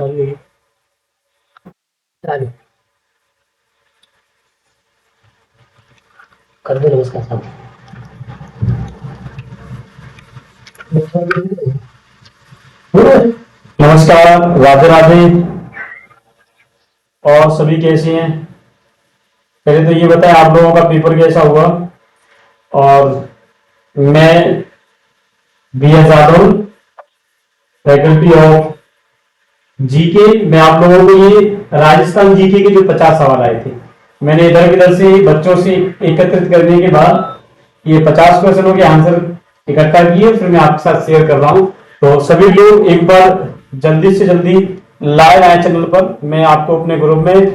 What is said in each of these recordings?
चालू चालू कर दो नमस्कार साहब। नमस्कार, राधे राधे। और सभी कैसे हैं? पहले तो ये बताएं आप लोगों का पेपर कैसा हुआ। और मैं B S Yadav, faculty of GK. मैं आप लोगों को ये राजस्थान जीके के जो 50 सवाल आए थे, मैंने इधर उधर से बच्चों से एकत्रित करने के बाद ये 50 क्वेश्चनों के आंसर इकट्ठा किए, फिर मैं आपके साथ शेयर कर रहा हूं। तो सभी लोग एक बार जल्दी से जल्दी लाइव आए चैनल पर। मैं आपको अपने ग्रुप में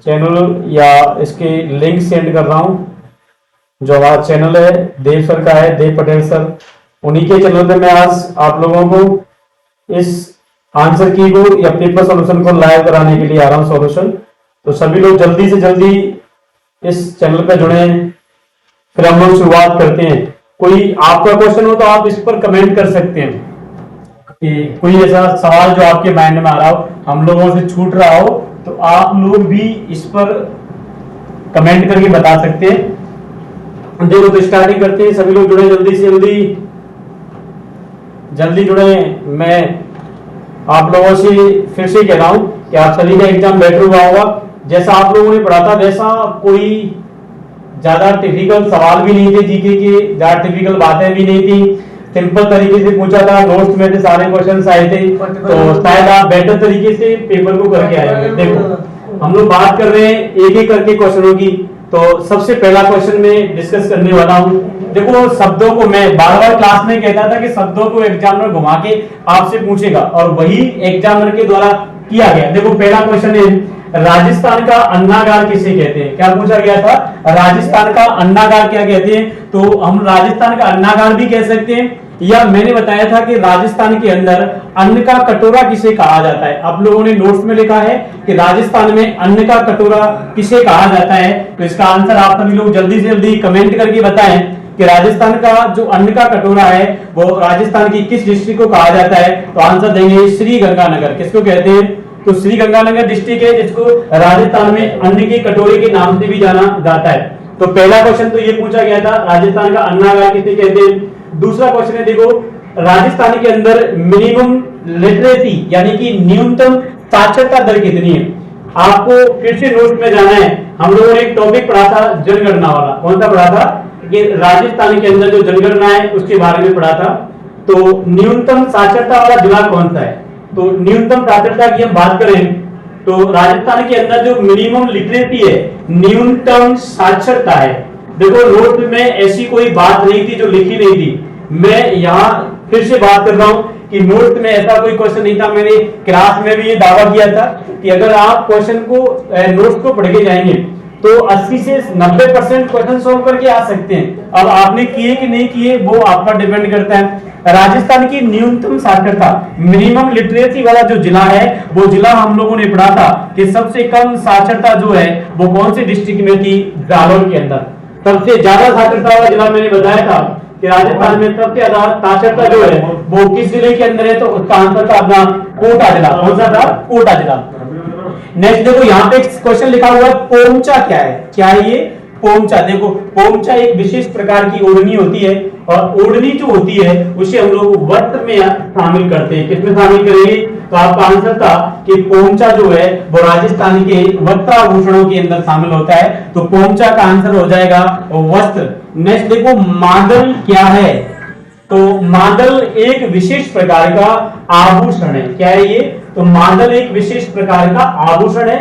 चैनल या इसके लिंक सेंड कर रहा हूं। जो हमारा चैनल है देव सर का है, देव पटेल सर, उन्हीं के चैनल पे मैं आज आप लोगों को इस आंसर की को या पेपर सॉल्यूशन को लाइव कराने के लिए आ रहा हूं सॉल्यूशन। तो सभी लोग जल्दी से जल्दी इस चैनल पे जुड़े हैं। फिर हम लोग शुरुआत करते हैं। कोई आपका क्वेश्चन हो तो आप इस पर कमेंट कर सकते हैं कि कोई ऐसा सवाल जो आपके माइंड में आ रहा हो, हम लोगों से छूट रहा हो, तो आप लोग भी इस पर कमेंट करके बता सकते हैं। देखो तो स्टार्टिंग करते हैं। सभी लोग जुड़े, जल्दी से जल्दी जुड़े। मैं आप लोगों से फिर से कह रहा हूं कि आप सभी का एग्जाम बेटर हुआ होगा। जैसा आप लोगों ने पढ़ा था वैसा कोई ज्यादा टिपिकल सवाल भी नहीं थे जीके के, ज्यादा टिपिकल बातें भी नहीं थी। सिंपल तरीके से पूछा था, नोट्स में से सारे क्वेश्चन आए थे, तो शायद आप बेटर तरीके से पेपर को करके आए होंगे। देखो हम लोग बात कर रहे हैं एक एक करके क्वेश्चनों की। तो सबसे पहला क्वेश्चन में डिस्कस करने वाला हूं। देखो शब्दों को मैं बार बार क्लास में कहता था कि शब्दों को एग्जामिनर घुमा के आपसे पूछेगा, और वही एग्जामिनर के द्वारा किया गया। देखो पहला क्वेश्चन है, राजस्थान का अन्नागार किसे कहते हैं? क्या पूछा गया था? राजस्थान का अन्नागार क्या कहते हैं? तो हम राजस्थान का अन्नागार भी कह सकते हैं, या मैंने बताया था कि राजस्थान के अंदर अन्न का कटोरा किसे कहा जाता है। आप लोगों ने नोट्स में लिखा है कि राजस्थान में अन्न का कटोरा किसे कहा जाता है। तो इसका आंसर आप सभी लोग जल्दी से जल्दी कमेंट करके बताएं कि राजस्थान का जो अन्न का कटोरा है वो राजस्थान की किस डिस्ट्रिक्ट को कहा जाता है। तो आंसर देंगे श्री गंगानगर। किसको कहते हैं? तो श्री गंगानगर डिस्ट्रिक्ट है जिसको राजस्थान में अन्न के कटोरे के नाम से भी जाना जाता है। तो पहला क्वेश्चन तो ये पूछा गया था, राजस्थान का अन्नागार किसे कहते हैं। दूसरा क्वेश्चन है, देखो राजस्थान के अंदर मिनिमम लिटरेसी यानी कि न्यूनतम साक्षरता दर कितनी है। आपको फिर से नोट में जाना है। हम लोगों ने एक टॉपिक पढ़ा था जनगणना वाला। कौन सा पढ़ा था? कि राजस्थान के अंदर जो जनगणना है उसके बारे में पढ़ा था। तो न्यूनतम साक्षरता वाला जिला कौन सा है? तो न्यूनतम साक्षरता की हम बात करें तो राजस्थान के अंदर जो मिनिमम लिटरेसी है, न्यूनतम साक्षरता है। देखो नोट में ऐसी कोई बात नहीं थी जो लिखी नहीं थी। मैं यहाँ फिर से बात कर रहा हूं कि नोट में ऐसा कोई क्वेश्चन नहीं था। मैंने क्लास में भी ये दावा किया था कि अगर आप क्वेश्चन को नोट्स को पढ़ के जाएंगे तो 80 से 90% क्वेश्चन सॉल्व करके आ सकते हैं। अब आपने किए कि नहीं किए वो आप पर डिपेंड करता है। राजस्थान की न्यूनतम साक्षरता मिनिमम लिटरेसी वाला जो जिला है वो जिला हम लोगों ने पढ़ा था कि सबसे कम साक्षरता जो है वो कौन से डिस्ट्रिक्ट में थी? जालौर के अंदर। सबसे ज्यादा साक्षरता वाला जिला मैंने बताया था कि राजस्थान में सबसे ज्यादा साक्षरता जो है वो किस जिले के अंदर है। तो उसका आंसर था अपना कोटा जिला। कौन सा था? कोटा जिला। नेक्स्ट देखो यहाँ पे क्वेश्चन लिखा हुआ है, पोमचा क्या है? क्या है ये? पोमचा। देखो पोमचा एक विशेष प्रकार की ओढ़नी होती है, और ओढ़नी जो होती है उसे हम लोग वस्त्र में शामिल करते हैं। किसमें शामिल करेंगे? तो आपका आंसर था कि पोमचा जो है वो राजस्थान के वस्त्राभूषणों के अंदर शामिल होता है। तो पोमचा का आंसर हो जाएगा वस्त्र। नेक्स्ट देखो मादल क्या है? तो मादल एक विशेष प्रकार का आभूषण है। क्या है ये? तो मादल एक विशेष प्रकार का आभूषण है।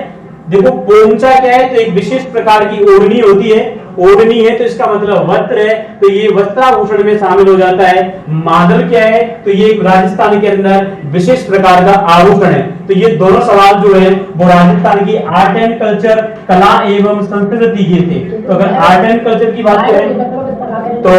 देखो पोमचा क्या है? तो एक विशेष प्रकार की ओढ़नी होती है। ओढ़नी है तो इसका मतलब वस्त्र है, तो ये वस्त्राभूषण में शामिल हो जाता है। मादल क्या है? तो ये राजस्थान के अंदर विशेष प्रकार का आभूषण है। तो ये दोनों सवाल जो है वो राजस्थान की आर्ट एंड कल्चर, कला एवं संस्कृति के थे। तो अगर आर्ट एंड कल्चर की बात करें तो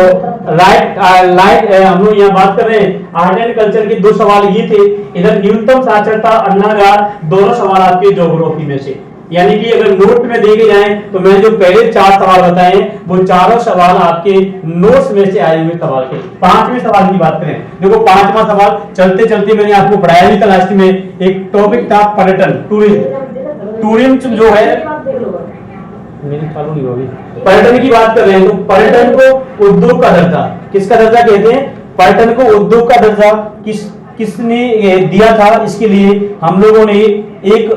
हम लोग यहाँ बात कर रहे हैं आर्ट एंड कल्चर के दो सवाल ये थे। इधर न्यूनतम साक्षरता, अन्नागार, दोनों सवाल आपके ज्योग्राफी में से। यानी कि अगर नोट में देखे जाएं तो मैंने जो पहले 4 सवाल बताए हैं वो चारों सवाल आपके नोट्स में से आए हुए सवाल थे। 5वें सवाल की बात करें, देखो 5वां सवाल चलते चलते मैंने आपको पढ़ाया भी था लास्ट में, एक टॉपिक था पर्यटन, टूरिज्म। टूरिज्म जो है मेरी चालू नहीं होगी, पर्यटन की बात कर रहे हैं तो पर्यटन को उद्योग का दर्जा, किसका दर्जा कहते हैं, पर्यटन को उद्योग का दर्जा किसने दिया था, इसके लिए हम लोगों ने एक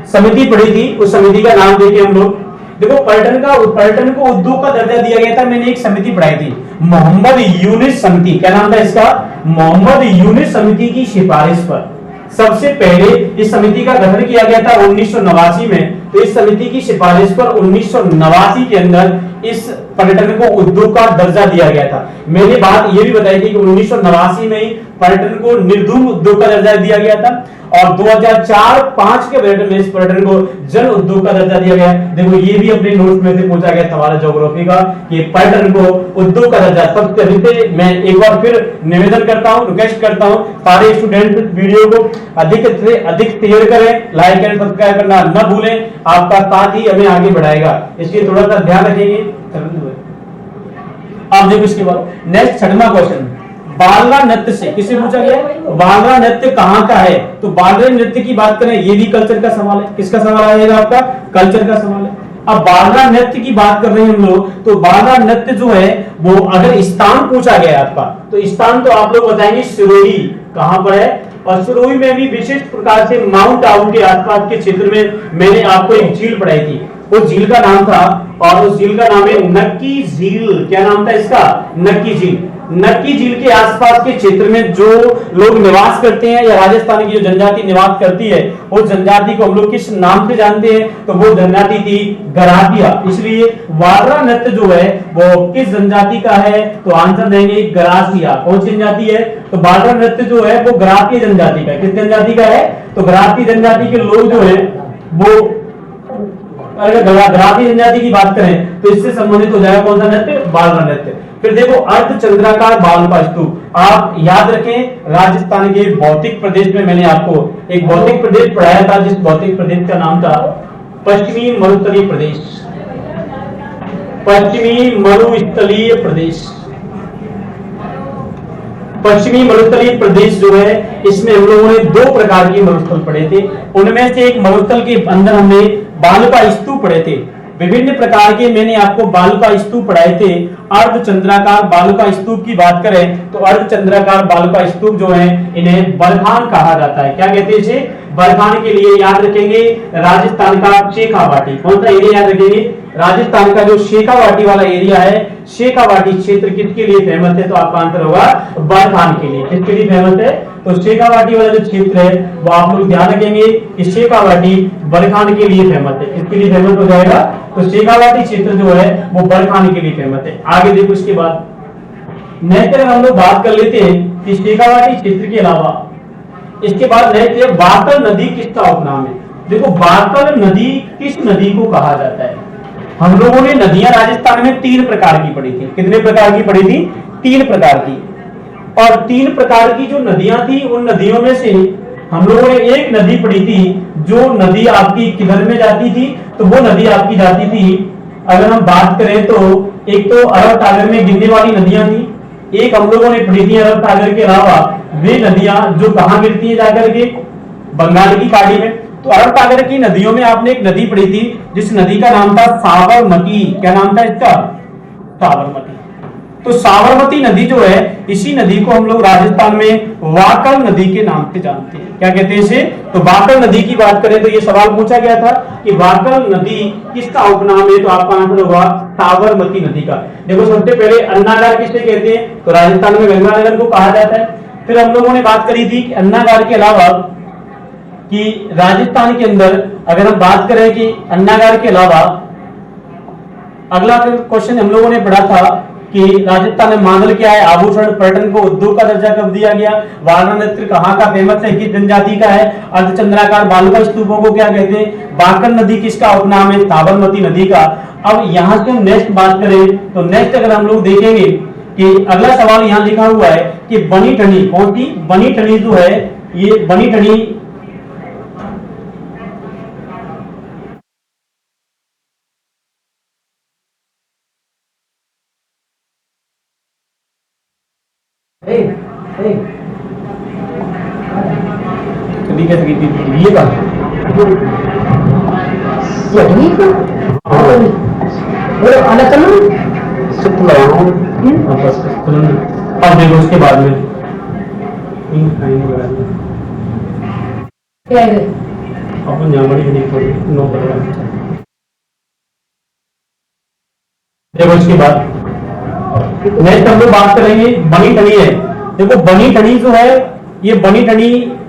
समिति पढ़ी थी, उस समिति का नाम देखे हम लोग। देखो पर्यटन को उद्योग का दर्जा दिया गया था, मैंने एक समिति पढ़ाई थी, मोहम्मद यूनिस समिति। क्या नाम था इसका, मोहम्मद यूनिस समिति की सिफारिश पर सबसे पहले इस समिति का गठन किया गया था 1989 में। तो इस समिति की सिफारिश पर 1989 के अंदर इस पर्यटन को उद्योग का दर्जा दिया गया था। मैंने बात ये भी बताई थी कि 1989 में ही पर्यटन को निर्धूम उद्योग का दर्जा दिया गया था और 2004-5 के बजट में इस पर्यटन को जन उद्योग का दर्जा दिया गया। देखो ये भी अपने नोट्स में से पूछा गया सवाल ज्योग्राफी का कि पर्यटन को उद्योग का दर्जा। सबसे पहले मैं एक बार फिर निवेदन करता हूं, रिक्वेस्ट करता हूं सारे स्टूडेंट वीडियो को अधिक से अधिक शेयर करें, लाइक एंड सब्सक्राइब करना न भूलें, आपका साथ ही हमें आगे बढ़ाएगा, इसलिए थोड़ा सा ध्यान रखेंगे। अब देखो इसके बाद नेक्स्ट 6वां क्वेश्चन, बालरा नृत्य से किससे पूछा गया, बालरा नृत्य कहाँ का है, तो बालरा नृत्य की बात करें ये भी कल्चर का सवाल है। किसका सवाल आएगा आपका, कल्चर का सवाल है। अब बालरा नृत्य की बात कर रहे हैं हम लोग, तो बालरा नृत्य जो है वो अगर स्थान पूछा गया आपका तो स्थान तो आप लोग बताएंगे सिरोही कहां पर है, और सिरोही में भी विशेष प्रकार से माउंट आबू के आसपास के क्षेत्र में मैंने आपको एक झील पढ़ाई थी, उस झील का नाम था और उस झील का नाम है नक्की झील। क्या नाम था इसका, नक्की झील। नक्की झील के आसपास के क्षेत्र में जो लोग निवास करते हैं या राजस्थान की जो जनजाति निवास करती है उस जनजाति को हम लोग किस नाम से जानते हैं, तो वो जनजाति थी गरातिया। इसलिए बालरा नृत्य जो है वो किस जनजाति का है, तो आंसर देंगे गरासिया। कौन सी जनजाति है, तो बालरा नृत्य जो है वो गरातिया जनजाति का है। किस जनजाति का है, तो गरातिया जनजाति के लोग जो है वो, अगर गरातिया जनजाति की बात करें तो इससे संबंधित हो जाएगा कौन सा नृत्य, बालरा नृत्य। फिर देखो अर्धचंद्राकार बालू का स्तूप, आप याद रखें राजस्थान के भौतिक प्रदेश में मैंने आपको एक भौतिक प्रदेश पढ़ाया था जिस भौतिक प्रदेश का नाम था पश्चिमी मरुस्थलीय प्रदेश। पश्चिमी मरुस्थलीय प्रदेश, पश्चिमी मरुस्थलीय प्रदेश जो है इसमें हम लोगों ने 2 प्रकार के मरुस्थल पढ़े थे, उनमें से एक मरुस्थल के अंदर हमने बालू का स्तूप पढ़े थे। विभिन्न प्रकार के मैंने आपको बालू का स्तूप पढ़ाए थे। अर्धचंद्राकार बालू का स्तूप की बात करें तो अर्धचंद्राकार बालू का स्तूप जो है इन्हें बरखान कहा जाता है। क्या कहते हैं इसे, बरखान। के लिए याद रखेंगे राजस्थान का शेखावाटी, कौन सा एरिया याद रखेंगे, राजस्थान का जो शेखावाटी वाला एरिया है, शेखावाटी क्षेत्र किसके लिए फेमस है, तो आपका आंसर होगा बरखान के लिए। किसके लिए फेमस है, तो शेखावाटी वाला जो क्षेत्र है वो आप लोग ध्यान रखेंगे कि शेखावाटी बरखान के लिए फेमस है। किसके लिए फेमस हो जाएगा, तो शेखावाटी क्षेत्र जो है वो बरखान के लिए फेमस है। आगे देखो इसके बाद नेक्स्ट अगर हम लोग बात कर लेते हैं कि शेखावाटी क्षेत्र के अलावा इसके बाद नेक्स्ट है बाकल नदी किसका उपनाम है। देखो बाकल नदी किस नदी को कहा जाता है, हम लोगों ने नदियां राजस्थान में 3 प्रकार की पढ़ी थी। कितने प्रकार की पढ़ी थी, 3 प्रकार की। और 3 प्रकार की जो नदियां थी उन नदियों में से हम लोगों ने एक नदी पढ़ी थी जो नदी आपकी किधर में जाती थी, तो वो नदी आपकी जाती थी, अगर हम बात करें तो एक तो अरब सागर में गिरने वाली नदियां थी, एक हम लोगों ने पढ़ी थी अरब सागर के अलावा वे नदियां जो कहां गिरती है जाकर के बंगाल की खाड़ी में। तो अरब सागर की नदियों में आपने एक नदी पढ़ी थी जिस नदी का नाम था साबरमती। क्या नाम था इसका, साबरमती। तो साबरमती नदी जो है इसी नदी को हम लोग राजस्थान में वाकल नदी के नाम से जानते हैं। क्या कहते हैं इसे, तो वाकल नदी की बात करें तो ये सवाल पूछा गया था कि वाकल नदी किसका उपनाम है, तो आपका आंसर होगा साबरमती नदी का। देखो सबसे पहले अन्नागार किसे कहते हैं, तो राजस्थान में गंगानगर को कहा जाता है। फिर हम लोगों ने बात करी थी कि अन्नागार के अलावा कि राजस्थान के अंदर अगर हम बात करें कि अन्नागार के अलावा अगला क्वेश्चन हम लोगों ने पढ़ा था कि राजस्थान में मांगल क्या है, आभूषण। पर्यटन को उद्योग का दर्जा कब दिया गया, बालरा नृत्य कहाँ का फेमस है, किस जनजाति का है, अर्धचंद्राकार बालू का स्तूपों को क्या कहते हैं, बाकल नदी किसका उपनाम है, साबरमती नदी का। अब यहाँ से नेक्स्ट बात करें तो नेक्स्ट अगर हम लोग देखेंगे कि अगला सवाल यहाँ लिखा हुआ है कि बनी ठनी, कौन सी बनी ठनी जो है, ये बनी ठनी ये कैसे की थी ये का अलग कलर अब देखो उसके बाद में अपन यहाँ बड़ी नो कलर। देखो इसके बाद नेक्स्ट हम लोग बात करेंगे बनी ठनी है। देखो बनी ठनी जो है, ये बनी ठनी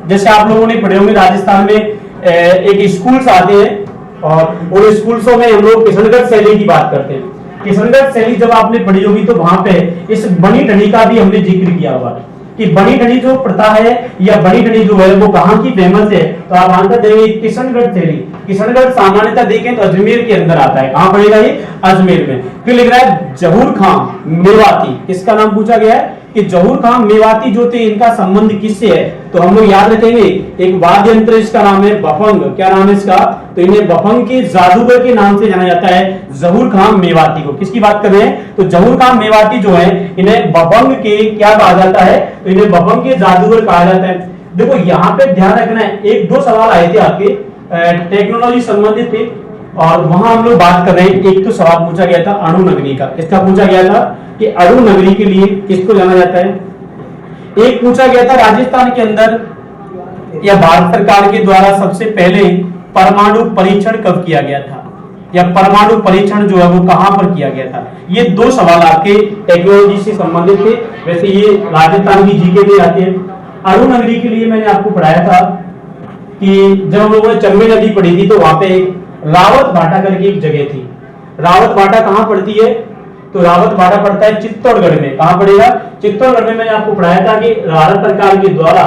जैसे आप लोगों ने पढ़े होंगे राजस्थान में एक स्कूल्स आते हैं और उन स्कूल्सों में हम लोग किशनगढ़ शैली की बात करते हैं। किशनगढ़ शैली जब आपने पढ़ी होगी तो वहां पे इस बनी ठनी का भी हमने जिक्र किया होगा कि बनी ठनी जो प्रथा है या बनी ठनी जो है वो कहाँ की फेमस है। तो आप आंसर देंगे किशनगढ़ शैली। किशनगढ़ सामान्यतः देखें तो अजमेर के अंदर आता है। कहां पड़ेगा ये? अजमेर में। फिर लिख रहा है जहूर खां मेवाती, किसका नाम पूछा गया है कि जहूर खां मेवाती जो थे इनका संबंध किससे है। तो हम लोग याद रखेंगे एक वाद्य यंत्र, इसका नाम है बफंग। क्या नाम है इसका? तो इन्हें बफंग के जादूगर के नाम से जाना जाता है, जहूर खां मेवाती को। किसकी बात कर रहे हैं? तो जहूर खां मेवाती जो है इन्हें बफंग के क्या कहा जाता है? तो इन्हें बफंग के जादूगर कहा जाता है। देखो यहाँ पे ध्यान रखना है, एक दो सवाल आए थे आपके टेक्नोलॉजी संबंधित थे और वहां हम लोग बात कर रहे हैं। एक तो सवाल पूछा गया था अणु नगरी का। किसका पूछा गया था कि अणु नगरी के लिए किसको जाना जाता है? एक पूछा गया था राजस्थान के अंदर या भारत सरकार के द्वारा सबसे पहले परमाणु परीक्षण कब किया गया था, या परमाणु परीक्षण जो है वो कहां पर किया गया था। ये दो सवाल आपके टेक्नोलॉजी से संबंधित थे। वैसे ये राजस्थान की जीके में आते हैं। अणु नगरी के लिए मैंने आपको पढ़ाया था कि जब हम लोगों ने चंबे नदी पढ़ी थी तो वहां पे रावत भाटा करके एक जगह थी। रावत भाटा कहां पड़ती है? तो रावत भाटा पड़ता है चित्तौड़गढ़ में। कहां पड़ेगा? चित्तौड़गढ़ में। मैंने आपको पढ़ाया था कि भारत सरकार के द्वारा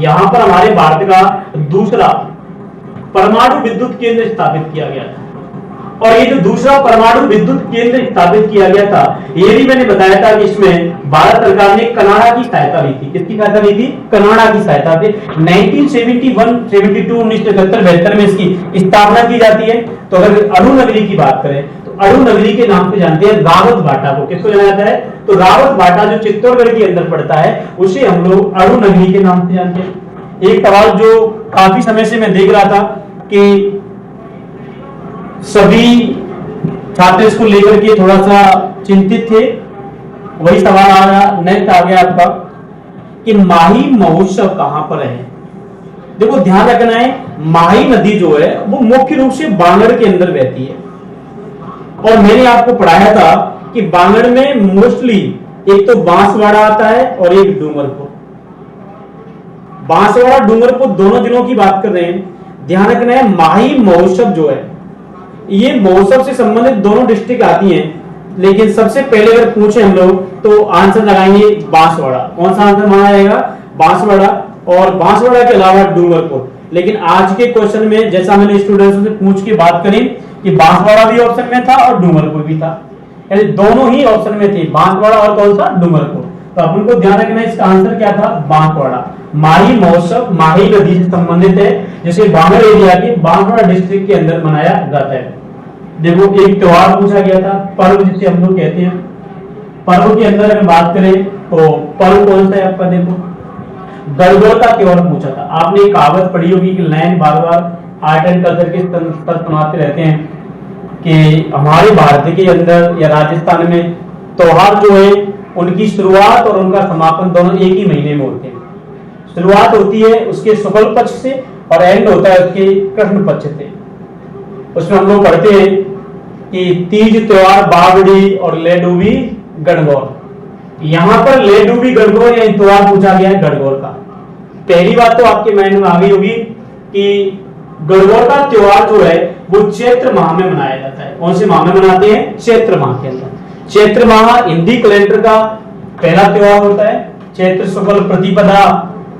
यहां पर हमारे भारत का दूसरा परमाणु विद्युत केंद्र स्थापित किया गया था। और ये जो दूसरा परमाणु विद्युत केंद्र स्थापित किया गया था, ये भी मैंने बताया था कि इसमें भारत सरकार ने कनाडा की सहायता ली थी। किसकी सहायता ली थी? कनाडा की सहायता से 1971, 72, 1973, 72 में इसकी स्थापना की जाती है। तो अगर अणु नगरी की बात करें तो अणु नगरी के नाम से जानते हैं रावत भाटा को। किसको जाना जाता है? तो रावत भाटा जो चित्तौड़गढ़ के अंदर पड़ता है उसे हम लोग अणु नगरी के नाम से जानते हैं। एक सवाल जो काफी समय से मैं देख रहा था कि सभी छात्र इसको लेकर के थोड़ा सा चिंतित थे, वही सवाल आ रहा। नेक्स्ट आ गया आपका कि माही महोत्सव कहां पर है। देखो ध्यान रखना है, माही नदी जो है वो मुख्य रूप से बांगड़ के अंदर बहती है। और मैंने आपको पढ़ाया था कि बांगड़ में मोस्टली एक तो बांसवाड़ा आता है और एक डूंगरपुर। बांसवाड़ा डूंगरपुर दोनों जिलों की बात कर रहे हैं। ध्यान रखना है माही महोत्सव जो है ये महोत्सव से संबंधित दोनों डिस्ट्रिक्ट आती हैं, लेकिन सबसे पहले अगर पूछे हम लोग तो आंसर लगाएंगे बांसवाड़ा। कौन सा आंसर माना जाएगा? बांसवाड़ा। और बांसवाड़ा के अलावा डूंगरपुर। लेकिन आज के क्वेश्चन में जैसा मैंने स्टूडेंट्स से पूछ के बात करी कि बांसवाड़ा भी ऑप्शन में था और डूंगरपुर भी था, यानी दोनों ही ऑप्शन में थे, बांसवाड़ा और कौन सा? डूंगरपुर। तो अपन को ध्यान रखना है इसका आंसर क्या था? बांसवाड़ा। माही महोत्सव माही नदी से संबंधित है, जिसे बांगड़ एरिया के बांसवाड़ा डिस्ट्रिक्ट के अंदर मनाया जाता है। देखो एक त्योहार पूछा गया था, पर्व जिसे हम लोग कहते हैं। पर्व के अंदर अगर बात करें तो पर्व कौन सा है आपका? देखो गणगौर का त्योहार पूछा था। आपने कहावत पढ़ी होगी कि line bar bar art and culture के स्तर सुनाते रहते हैं कि हमारे भारत के अंदर या राजस्थान में त्योहार जो है उनकी शुरुआत और उनका समापन दोनों एक ही महीने में होते हैं। शुरुआत होती है उसके शुक्ल पक्ष से और एंड होता है उसके कृष्ण पक्ष से। उसमें हम लोग पढ़ते हैं कि तीज त्योहार बावड़ी और लेडूबी गणगौर। यहां पर लेडूबी गणगौर या त्योहार पूछा गया है गणगौर का। पहली बात तो आपके माइंड में आ गई होगी कि गणगौर का त्योहार जो है वो चैत्र माह में मनाया जाता है। कौन से माह में मनाते हैं? चैत्र माह के अंदर। चैत्र माह हिंदी कैलेंडर का पहला त्योहार होता है। चैत्र शुक्ल प्रतिपदा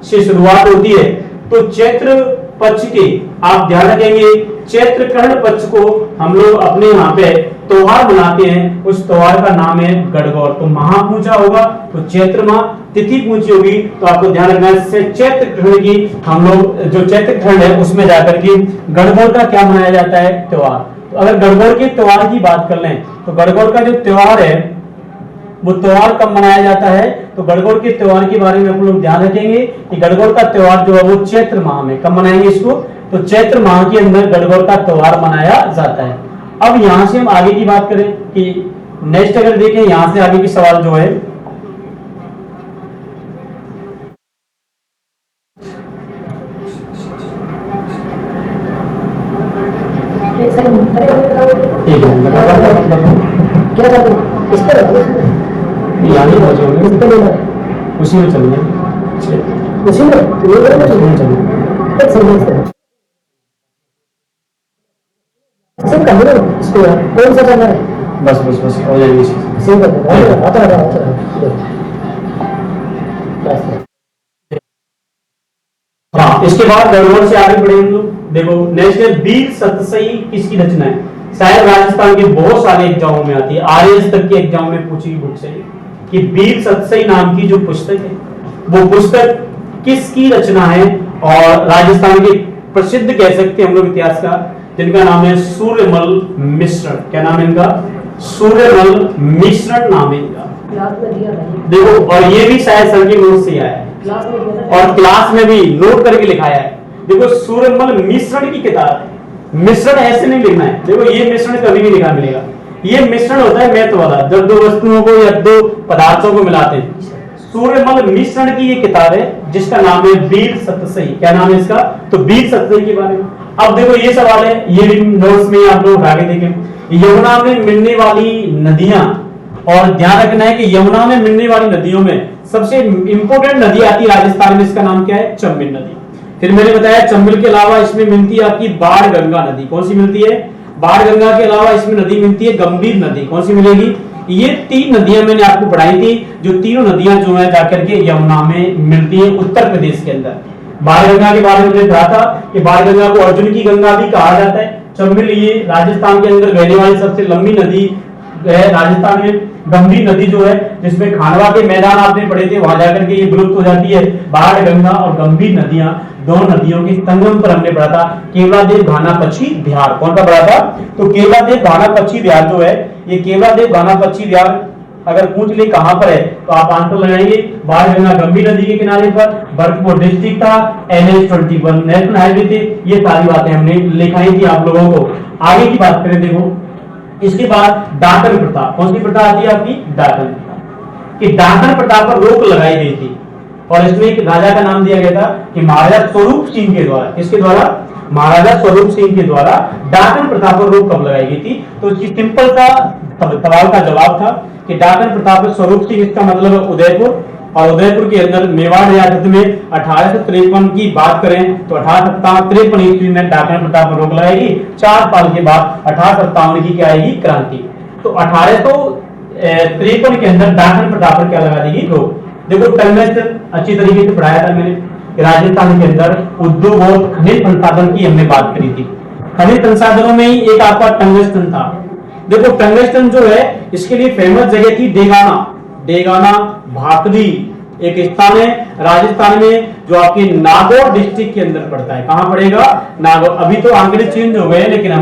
से शुरुआत होती है। तो चैत्र पक्ष के आप ध्यान रखेंगे, चैत्र कृष्ण पक्ष को हम लोग अपने यहाँ पे त्योहार मनाते हैं, उस त्योहार का नाम है गणगौर। तो महा पूछा होगा तो चैत्र माह, तिथि पूछी होगी तो आपको ध्यान रखना है चैत्र कृष्ण की हम लोग जो चैत्र कृष्ण है उसमें जाकर के गणगौर का क्या मनाया जाता है? त्योहार। तो अगर गणगौर के त्योहार की बात कर लें तो गणगौर का जो त्योहार है वो त्योहार कब मनाया जाता है? तो गणगौर के त्योहार के बारे में आप लोग ध्यान रखेंगे कि गणगौर का त्योहार जो है वो चैत्र माह में कब मनाएंगे इसको? तो चैत्र माह के अंदर गणगौर का त्योहार मनाया जाता है। अब यहां से हम आगे की बात करें कि नेक्स्ट अगर देखें यहां से आगे की सवाल जो है उसी में चलिए कौन सा करना है? बस बस बस हो जाएगी। हाँ, इसके बाद गणगौर से आगे बढ़े हम लोग। देखो नेक्स्ट है वीर सतसई किसकी रचना है? शायद राजस्थान के बहुत सारे एग्जामों में आती है, आरएएस तक के एग्जाम में पूछी गई बुक से कि वीर सतसई नाम की जो पुस्तक है वो पुस्तक किसकी रचना है? और राजस्थान के प्रसिद्ध कह सकते हैं हम लोग इतिहासकार जिनका नाम है सूर्यमल मिश्रण। क्या नाम है इनका? सूर्यमल मिश्रण नाम है इनका। देखो और ये भी शायद सर के नोट से आया है और क्लास में भी नोट करके लिखाया है। देखो सूर्यमल मिश्रण की किताब है, मिश्रण ऐसे नहीं लिखना है। देखो ये मिश्रण कभी भी लिखा मिलेगा, ये मिश्रण होता है मैथ वाला, जब दो वस्तुओं को या दो पदार्थों को मिलाते हैं। सूर्यमल मिश्रण की ये किताब है जिसका नाम है वीर सतसई। क्या नाम है इसका? तो वीर सतसई के बारे में। अब देखो ये सवाल है, ये भी नोट्स में आप लोग आगे देखें। यमुना में मिलने वाली नदियां, और ध्यान रखना है कि यमुना में मिलने वाली नदियों में सबसे इंपोर्टेंट नदी आती है राजस्थान में, इसका नाम क्या है? चंबल नदी। फिर मैंने बताया चंबल के अलावा इसमें मिलती है आपकी बाढ़ गंगा नदी। कौन सी मिलती है? बाढ़ गंगा के अलावा इसमें नदी मिलती है गंभीर नदी। कौन सी मिलेगी? ये 3 नदियां मैंने आपको पढ़ाई थी, जो तीनों नदियां जो है जाकर के यमुना में मिलती है उत्तर प्रदेश के अंदर। बाढ़ गंगा के बारे में कहा था कि बाढ़ गंगा को अर्जुन की गंगा भी कहा जाता है। चंबल ये राजस्थान के अंदर बहने वाली सबसे लंबी नदी है राजस्थान में। गंभीर नदी जो है जिसमें खानवा के मैदान आपने पढ़े थे, वहां जाकर के ये विलुप्त हो जाती है। बाढ़ गंगा और गंभीर नदियां दोनों नदियों के संगम पर हमने पढ़ा था केवलादेव घाना पक्षी विहार। कौन सा पढ़ा था? तो केवलादेव घाना पक्षी विहार जो है, ये केवलादेव घाना पक्षी विहार अगर पूछ ले कहां पर है तो आप आंसर लगाएंगे बाढ़ गंगा गंभीर नदी के किनारे पर। भरतपुर डिस्ट्रिक्ट था, NH-21 नेशनल हाईवे थे। ये सारी बातें हमने लिखाई थी आप लोगों को। आगे की बात करें, देखो इसके बाद डाकन प्रथा। कौन सी प्रथा आती है आपकी? डाकन प्रथा। कि डाकन प्रथा पर रोक लगाई गई थी और इसमें एक राजा का नाम दिया गया था कि महाराजा स्वरूप सिंह के द्वारा। किसके द्वारा? महाराजा स्वरूप सिंह के द्वारा डाकन प्रथा पर रोक कब लगाई गई थी? तो इसकी सिंपल सा सवाल का जवाब था कि डाकन प्रथा पर स्वरूप सिंह, इसका मतलब है उदयपुर, और उदयपुर के अंदर मेवाड़ रियासत में 1853 की बात करें तो 1853 ईस्वी में डाकन प्रथा पर रोक लगाएगी। 4 साल के बाद 1857 की क्या आएगी? क्रांति। तो 1853 के अंदर डाकन प्रथा पर क्या लगा देगी? रोक। देखो टंगस्टन अच्छी तरीके से पढ़ाया था मैंने। राजस्थान के अंदर उद्योग और खनिज संसाधन की हमने बात करी थी। खनिज संसाधनों में ही एक आपका टंगस्टन था। देखो टंगस्टन जो है इसके लिए फेमस जगह थी डेगाना। डेगाना भाकरी एक स्थान है राजस्थान में जो आपके नागौर डिस्ट्रिक्ट के अंदर पड़ता है। कहां पड़ेगा? नागौर। अभी तो आंकड़े चेंज हो गए, लेकिन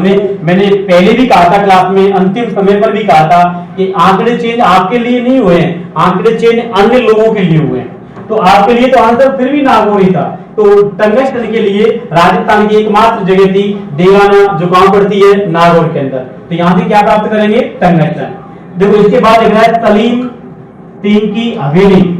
मैंने पहले भी कहा था क्लास में, अंतिम समय पर भी कहा था कि आंकड़े चेंज आपके लिए नहीं हुए हैं, आंकड़े चेंज अन्य लोगों के लिए हुए हैं। तो आपके लिए तो आंसर फिर भी नागौर ही था। तो टंगस्टन के लिए राजस्थान की एकमात्र जगह थी डेगाना, जो कहां पड़ती है? नागौर के अंदर। तो यहां से क्या प्राप्त करेंगे? टंगस्टन। देखो इसके बाद लिख रहा है सलीम सिंह की हवेली।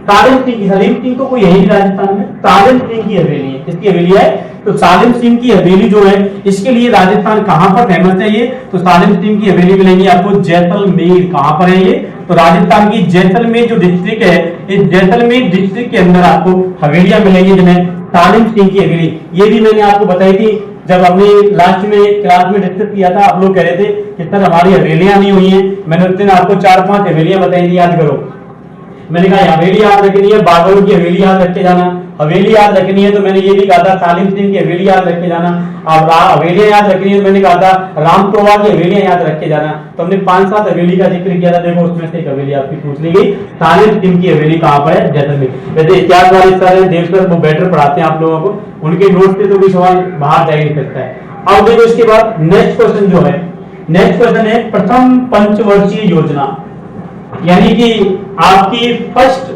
सालिम सिंह, सलीम सिंह तो कोई है ही राजस्थान में, सालिम सिंह की हवेली है। किसकी हवेली है? तो सालिम सिंह की हवेली जो है इसके लिए राजस्थान कहां पर फेमस है? ये तो सालिम सिंह की हवेली मिलेंगी आपको जैसलमेर। कहां पर है ये? तो राजस्थान की जैसलमेर जो डिस्ट्रिक्ट है, इस जैसलमेर डिस्ट्रिक्ट के अंदर आपको हवेलियां मिलेंगी जिन्हें सालिम सिंह की हवेली। ये भी मैंने आपको बताई थी जब हमने लास्ट में क्लास में डिस्कस किया था। आप लोग कह रहे थे कि सर हमारी हवेलियां नहीं हुई हैं। मैंने उस दिन आपको 4-5 हवेलियां बताई थी, याद करो। मैंने कहा हवेली याद रखनी है, बागड़ की हवेली याद रख के जाना। हवेली याद रखनी है तो मैंने ये भी कहा था सालिम सिंह की हवेली याद रख के जाना। अब हवेलियां याद रखनी है तो मैंने कहा था रामतोवा की हवेलियां याद रख के जाना। तो हमने 5-7 हवेली का जिक्र किया था। देखो उसमें से एक हवेली आपकी पूछ ली गई, सालिम सिंह की हवेली कहां पर है? जैसलमेर। वैसे इतिहास वाले सर देवसर वो बेटर पढ़ाते हैं आप लोगों को, उनके नोट से तो कोई सवाल बाहर जा ही नहीं सकता है। अब देखो इसके बाद नेक्स्ट क्वेश्चन जो है, नेक्स्ट क्वेश्चन है प्रथम पंचवर्षीय योजना। यानी कि आपकी फर्स्ट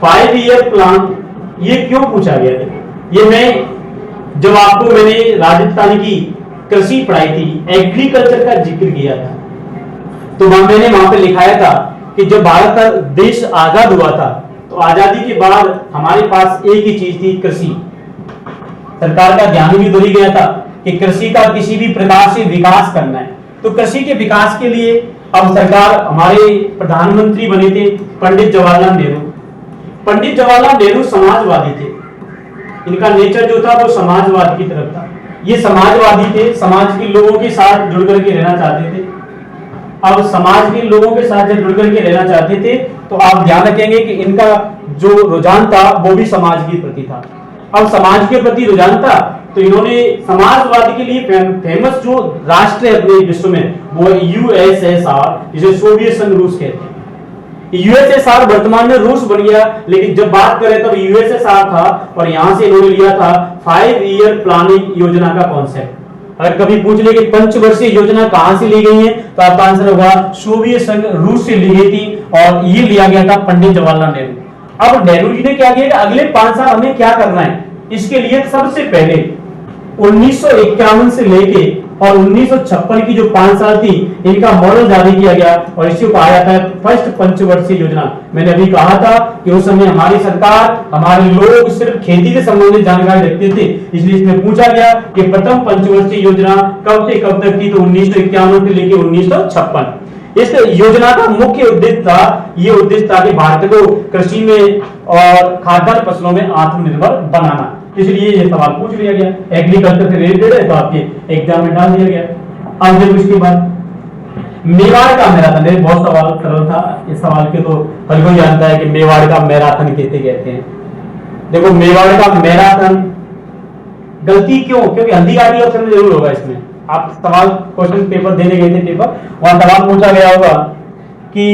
5 ईयर प्लान, ये क्यों पूछा गया था? ये जब आपको मैंने राजस्थान की कृषि पढ़ाई थी, एग्रीकल्चर का जिक्र किया था, तो मैंने वहां पे लिखाया था कि जब भारत का देश आजाद हुआ था तो आजादी के बाद हमारे पास एक ही चीज थी, कृषि। सरकार का ध्यान भी धरी गया था कि कृषि का किसी भी प्रकार से विकास करना है। तो कृषि के विकास के लिए अब सरकार, हमारे प्रधानमंत्री बने थे पंडित जवाहरलाल नेहरू। पंडित जवाहरलाल नेहरू समाजवादी थे, इनका नेचर जो था वो समाजवाद की तरफ था। ये समाजवादी थे, समाज के लोगों के साथ जुड़ करके रहना चाहते थे। अब समाज के लोगों के साथ जब जुड़ करके रहना चाहते थे तो आप ध्यान रखेंगे कि इनका जो रुझान था वो भी समाज के प्रति था। अब समाज के प्रति रुझान था तो इन्होंने समाजवाद के लिए फेमस जो राष्ट्र है अपने विश्व में वो है यूएसएसआर, जिसे सोवियत संघ रूस कहते हैं। यूएसएसआर वर्तमान में रूस बन गया, लेकिन जब बात करें तब यूएसएसआर था और यहां से इन्होंने लिया था 5 ईयर प्लानिंग योजना का कॉन्सेप्ट। अगर कभी पूछ ले कि पंचवर्षीय योजना कहां से ली गई है तो आपका आंसर होगा सोवियत संघ रूस से ली गई थी और ये लिया गया था पंडित जवाहरलाल नेहरू। अब नेहरू जी ने क्या किया कि अगले 5 साल हमें क्या करना है, इसके लिए सबसे पहले 1951 से लेके और 1956 की जो 5 साल थी इनका मॉडल जारी किया गया और इसी को कहा जाता है फर्स्ट पंचवर्षीय योजना। मैंने अभी कहा था कि उस समय हमारी सरकार, हमारे लोग सिर्फ खेती से संबंधित जानकारी रखते थे, इसलिए इसमें पूछा गया कि प्रथम पंचवर्षीय योजना कब से कब तक थी, तो 1951 से लेकर 1956। इस योजना का मुख्य उद्देश्य था, ये उद्देश्य था कि भारत को कृषि में और खाद्यान्न फसलों में आत्मनिर्भर बनाना, इसलिए ये सवाल पूछ लिया गया। एग्रीकल्चर से रिलेटेड है तो आपके एग्जाम में डाल दिया गया। अब देखो इसके बाद मेवाड़ का मैराथन, बहुत सवाल सरल था, इस सवाल के तो हर कोई जानता है कि मेवाड़ का मैराथन किसे कहते हैं। देखो मेवाड़ का मैराथन, गलती क्यों? क्योंकि हल्दीघाटी ऑप्शन में जरूर होगा। इसमें आप सवाल क्वेश्चन पेपर देने गए थे पेपर, वहां सवाल पूछा गया होगा कि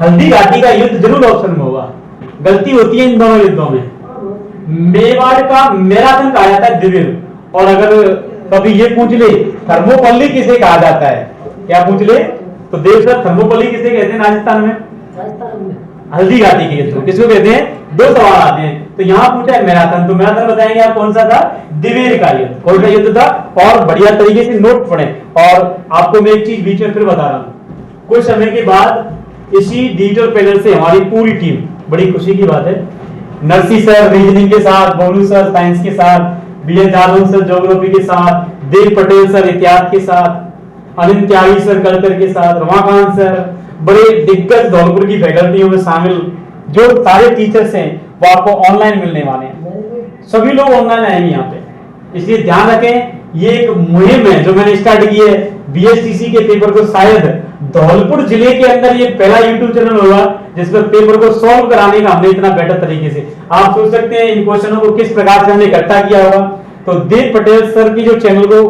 हल्दीघाटी का युद्ध जरूर ऑप्शन में होगा। गलती होती है इन दोनों युद्धों में। मेवाड़ का मैराथन कहा जाता है दिविर, और अगर कभी ये पूछ ले थर्मोपल्ली किसे कहा जाता है, क्या पूछ ले तो देव सर थर्मोपल्ली किसे कहते हैं राजस्थान में? हल्दीघाटी के युद्ध किसको कहते हैं? 2 सवाल आते हैं, तो यहाँ पूछा है मैराथन, तो मैराथन बताएंगे आप कौन सा था? दिवेर का युद्ध। कौन सा युद्ध था? और बढ़िया तरीके से नोट पढ़े। और आपको मैं एक चीज बीच में फिर बता रहा हूँ, कुछ समय के बाद इसी डिजिटल पैनल से हमारी पूरी टीम, बड़ी खुशी की बात है, नरसी सर रीजनिंग के साथ, बोलू सर साइंस के साथ, बीएस जादव सर ज्योग्राफी के साथ, देव पटेल सर इतिहास के साथ, अनिल त्यागी सर कल्चर के साथ, रमाकांत सर, बड़े दिग्गज धौलपुर की फैकल्टियों में शामिल जो सारे टीचर्स हैं वो आपको ऑनलाइन मिलने वाले हैं। सभी लोग ऑनलाइन आएंगे यहाँ पे, इसलिए ध्यान रखें ये एक मुहिम है जो मैंने स्टार्ट की है। बीएसटीसी के पेपर को शायद धौलपुर जिले के अंदर ये पहला यूट्यूब चैनल होगा जिसमें पेपर को सॉल्व कराने का हमने इतना बेटर तरीके से, आप सोच सकते हैं इन क्वेश्चनों को किस प्रकार से हमने इकट्ठा किया होगा। तो देव पटेल सर की जो चैनल को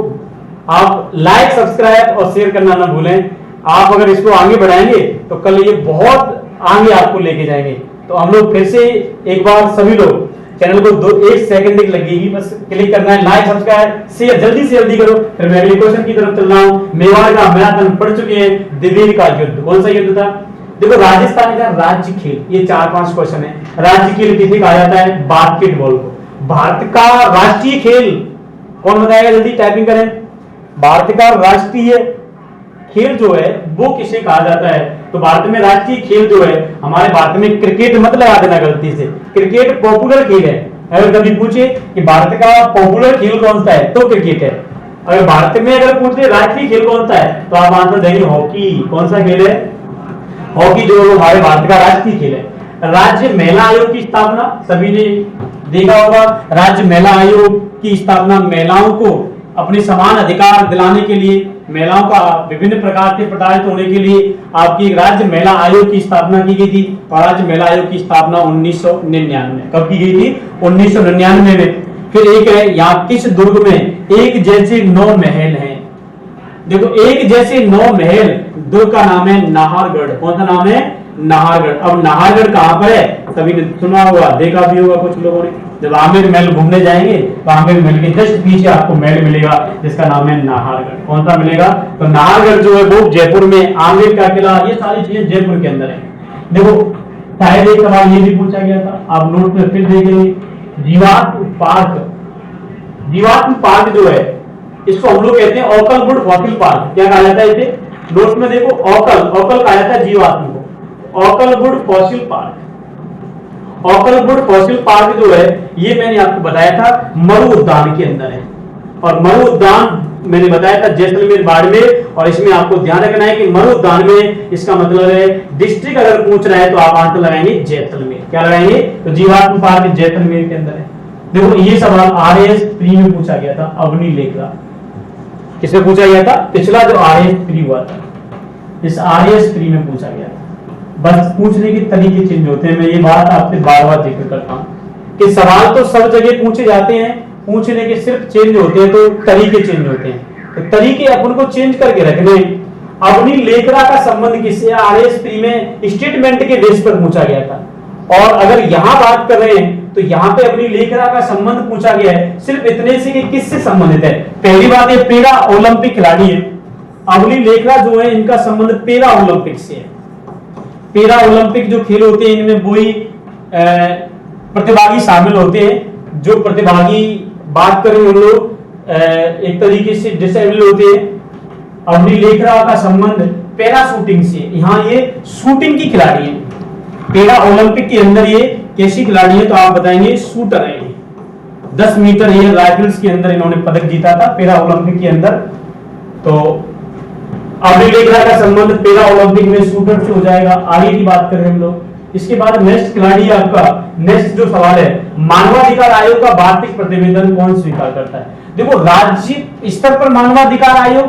आप लाइक, सब्सक्राइब और शेयर करना ना भूलें। आप अगर इसको आगे बढ़ाएंगे तो कल ये बहुत आगे आपको लेके जाएंगे। तो हम लोग फिर से एक बार सभी लोग चैनल को 1 सेकंड लगेगी, बस क्लिक करना है, लाइक, सब्सक्राइब, शेयर जल्दी से जल्दी करो। फिर मैं अगले क्वेश्चन की तरफ चल रहा हूँ। मेवाड़ का मैराथन पढ़ चुके हैं, दिवेर का युद्ध कौन सा युद्ध था? देखो राजस्थान का राज्य खेल, ये 4-5 क्वेश्चन है। राज्य खेल किसे कहा जाता है? बास्केटबॉल को। भारत का राष्ट्रीय खेल कौन बताएगा? जल्दी टाइपिंग करें। भारत का राष्ट्रीय खेल जो है वो किसे कहा जाता है? तो भारत में राष्ट्रीय खेल जो है, हमारे भारत में क्रिकेट मत लगा देना गलती से, क्रिकेट पॉपुलर खेल है। अगर कभी पूछे कि भारत का पॉपुलर खेल कौन सा है तो क्रिकेट है। अगर भारत में अगर पूछे राष्ट्रीय खेल कौन सा है तो आप आंसर देंगे हॉकी। कौन सा खेल है? हॉकी जो हमारे भारत का राष्ट्रीय खेल है। राज्य महिला आयोग की स्थापना सभी ने देखा होगा। राज्य महिला आयोग की स्थापना महिलाओं को अपने समान अधिकार दिलाने के लिए, महिलाओं का विभिन्न प्रकार से प्रताड़ित होने के लिए आपकी राज्य महिला आयोग की स्थापना की गई थी। और राज्य महिला आयोग की स्थापना 1999 कब की गई थी? 1999 में। फिर एक है यहाँ किस दुर्ग में एक जैसे 9 महल हैं? देखो एक जैसे 9 महल दुर्ग का नाम है नाहरगढ़। कौन सा नाम है? नाहरगढ़। अब नाहरगढ़ कहां पर है? सभी ने सुना होगा, देखा भी होगा कुछ लोगों ने। जब आमेर महल घूमने जाएंगे तो आमेर महल के जस्ट पीछे आपको महल मिलेगा जिसका नाम है नाहरगढ़। कौन सा मिलेगा? तो नाहरगढ़ जो है वो जयपुर में, आमेर का किला, ये सारी चीजें जयपुर के अंदर है। देखो शायद एक सवाल ये भी पूछा गया था, आप नोट में फिर देखेंगे, जीवात्म पार्क। जीवात्म पार्क जो है इसको हम लोग कहते हैं ओकलवुड फॉसिल पार्क। क्या कहा जाता है इसे? नोट में देखो, ओकल कहा जाता है जीवात्म को, ओकलवुड फॉसिल पार्क। ओकलवुड फॉसिल पार्क जो है ये मैंने आपको बताया था मरु उद्यान के अंदर है, और मरु उद्यान मैंने बताया था जैसलमेर बाड़मेर। और इसमें आपको ध्यान रखना है कि मरु उद्यान में इसका मतलब है डिस्ट्रिक्ट अगर पूछ रहा है तो आप आंसर लगाएंगे जैसलमेर। क्या लगाएंगे? तो जीवात्म पार्क जैसलमेर के अंदर है। देखो ये सवाल आरएएस प्री में पूछा गया था, अवनी लेखरा। किसमें पूछा गया था? पिछला जो आरएएस प्री हुआ था, इस आरएएस प्री में पूछा गया था। बस पूछने के तरीके चेंज होते हैं। मैं ये बात आपसे बार बार जिक्र करता हूं कि सवाल तो सब जगह पूछे जाते हैं, पूछने के सिर्फ चेंज होते हैं, तो तरीके चेंज होते हैं। तो तरीके अपन को चेंज करके रखने। अवनी लेखरा का संबंध किससे? आरएएस प्री में स्टेटमेंट के बेस पर पूछा गया था। और अगर यहां बात कर रहे हैं तो यहाँ पे अवनी लेखरा का संबंध पूछा गया है सिर्फ इतने से कि किससे संबंधित है। पहली बात, ये पैरा ओलंपिक खिलाड़ी है। अवनी लेखरा जो है इनका संबंध पैरा ओलंपिक से है। पैरा ओलंपिक जो खेल होते हैं इनमें वही प्रतिभागी शामिल होते हैं। जो प्रतिभागी बात करें उन लोग एक तरीके से डिसेबल होते हैं। अवनी लेखरा का संबंध पैरा शूटिंग से, यहाँ ये शूटिंग की खिलाड़ी है। पैरा ओलंपिक के अंदर ये कैसी खिलाड़ी है? तो आप बताएंगे शूटर है। 10 मीटर एयर राइफल्स के अंदर इन्होंने पदक जीता था पैरा ओलंपिक के अंदर। तो अवनी लेखरा का संबंध पैरा ओलंपिक में शूटर से हो जाएगा। आगे की बात करें हम लोग, इसके बाद नेक्स्ट खिलाड़ी है आपका, नेक्स्ट जो सवाल है, मानवाधिकार आयोग का वार्षिक प्रतिवेदन कौन स्वीकार करता है? देखो राज्य स्तर पर मानवाधिकार आयोग,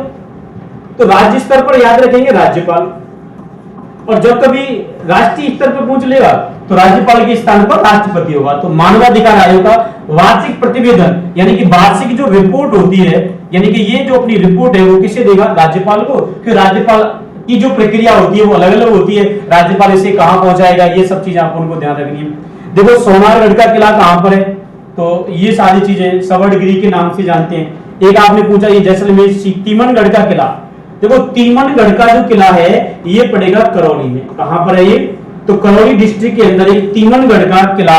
तो राज्य स्तर पर याद रखेंगे राज्यपाल, और जब कभी राष्ट्रीय स्तर पर पूछ लेगा तो राज्यपाल के स्थान पर राष्ट्रपति होगा। तो मानवाधिकार आयोग का वार्षिक प्रतिवेदन यानी कि वार्षिक जो रिपोर्ट होती है, यानी कि ये जो अपनी रिपोर्ट है वो किसे देगा? राज्यपाल को। फिर राज्यपाल की जो प्रक्रिया होती है वो अलग अलग होती है। राज्यपाल इसे कहां पहुंचाएगा, ये सब चीजें आपको उनको ध्यान रखनी है। देखो सोनारगढ़ का किला कहां पर है? तो ये सारी चीजें सवर्णगिरी के नाम से जानते हैं। एक आपने पूछा ये जैसलमेर तीमनगढ़ का किला। देखो तीमनगढ़ का जो किला है ये पड़ेगा करौली में। कहां पर है ये? तो करौली डिस्ट्रिक्ट के अंदर एक तीमनगढ़ का किला।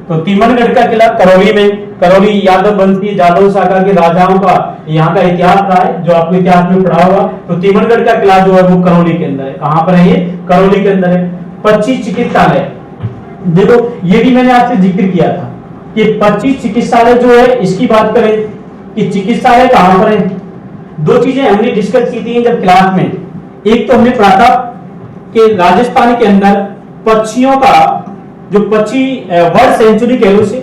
तो तीमनगढ़ का किला करौली में। करौली यादव वंशी जादव शाखा के राजाओं का यहाँ का इतिहास रहा है, जो आपको इतिहास में पढ़ा होगा। तो तीमनगढ़ का किला जो है वो करौली के अंदर है। कहां पर है ये? करौली के अंदर है। 25 चिकित्सालय, देखो ये भी मैंने आपसे जिक्र किया था कि 25 चिकित्सालय जो है इसकी बात करें कि चिकित्सालय कहां पर है। दो चीजें हमने डिस्कस की थी जब क्लास में। एक तो हमने पढ़ा था कि राजस्थान के अंदर पक्षियों का जो पक्षी बर्ड सेंचुरी कह लो से,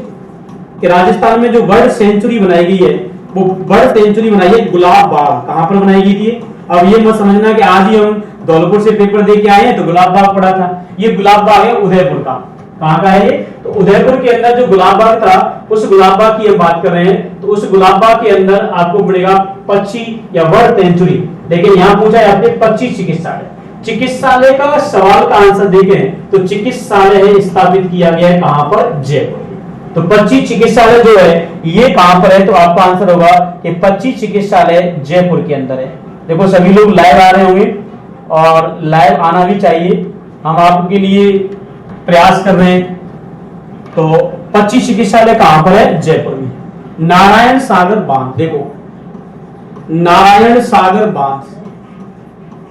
कि राजस्थान में जो बर्ड सेंचुरी बनाई गई है वो बर्ड सेंचुरी बनाई है गुलाब बाग। कहां पर बनाई गई थी? अब ये मत समझना कि आज ही हम धौलपुर से पेपर दे के आए हैं तो गुलाब बाग पढ़ा था। ये गुलाब बाग है उदयपुर का। कहां का है ये? तो उदयपुर के अंदर जो गुलाब बाग था उस गुलाब बाग की हम बात कर रहे हैं। तो उस गुलाब बाग के अंदर आपको पड़ेगा पक्षी या बर्ड सेंचुरी। लेकिन यहाँ पूछा है आपने 25 चिकित्सालय। चिकित्सालय का सवाल का आंसर देखें तो चिकित्सालय स्थापित किया गया है कहां पर? जयपुर। तो 25 चिकित्सालय जो है ये कहां पर है? तो आपका आंसर होगा कि 25 चिकित्सालय जयपुर के अंदर है। देखो सभी लोग लाइव आ रहे होंगे और लाइव आना भी चाहिए, हम आपके लिए प्रयास कर रहे हैं। तो 25 चिकित्सालय कहां पर है? जयपुर में। नारायण सागर बांध, देखो नारायण सागर बांध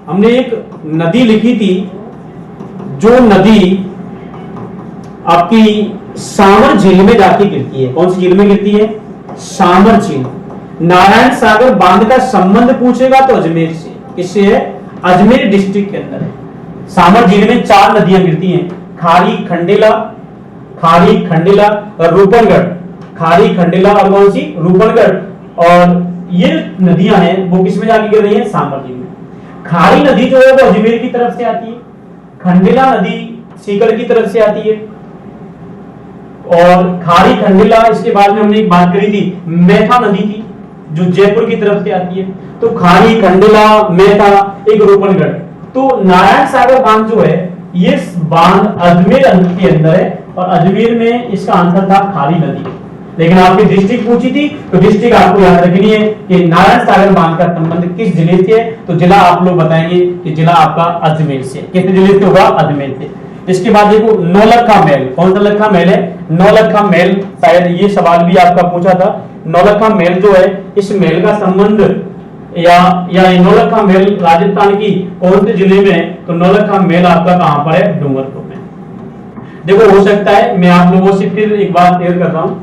हमने एक नदी लिखी थी, जो नदी आपकी सामर झील में जाके गिरती है। कौन सी झील में गिरती है? सामर झील। नारायण सागर बांध का संबंध पूछेगा तो अजमेर से। किससे है? अजमेर डिस्ट्रिक्ट के अंदर है। सामर झील में 4 नदियां गिरती हैं, खारी खंडेला और रूपनगढ़। खारी खंडेला और कौन सी? रूपनगढ़। और ये नदियां हैं वो किसमें जाके गिर रही हैं? सामर झील में। खारी नदी जो है वो अजमेर की तरफ से आती है, खंडेला नदी सीकर की तरफ से आती है, और खारी खंडेला इसके बाद में हमने एक बात करी थी मैथा नदी थी जो जयपुर की तरफ से आती है। तो खारी खंडेला मैथा एक रूपनगढ़। तो नारायण सागर बांध जो है ये बांध अजमेर के अंदर है और अजमेर में इसका आंसर था खारी नदी। लेकिन आपकी डिस्ट्रिक्ट पूछी थी तो डिस्ट्रिक्ट आपको याद रखनी है कि नारायण सागर बांध का संबंध किस जिले से है, तो जिला आप लोग बताएंगे कि जिला आपका अजमेर से। किस जिले से होगा? अजमेर से। इसके बाद देखो नौलखा महल, कौन सा लखा महल है? नौलखा महल, शायद ये सवाल भी आपका पूछा था। नौलखा महल जो है, इस महल का संबंध या नौलखा महल राजस्थान की कौन से जिले में है? तो नौलखा महल आपका कहां पर है? डूंगरपुर में। देखो हो सकता है मैं आप लोगों से फिर एक बात क्लियर कर रहा हूं,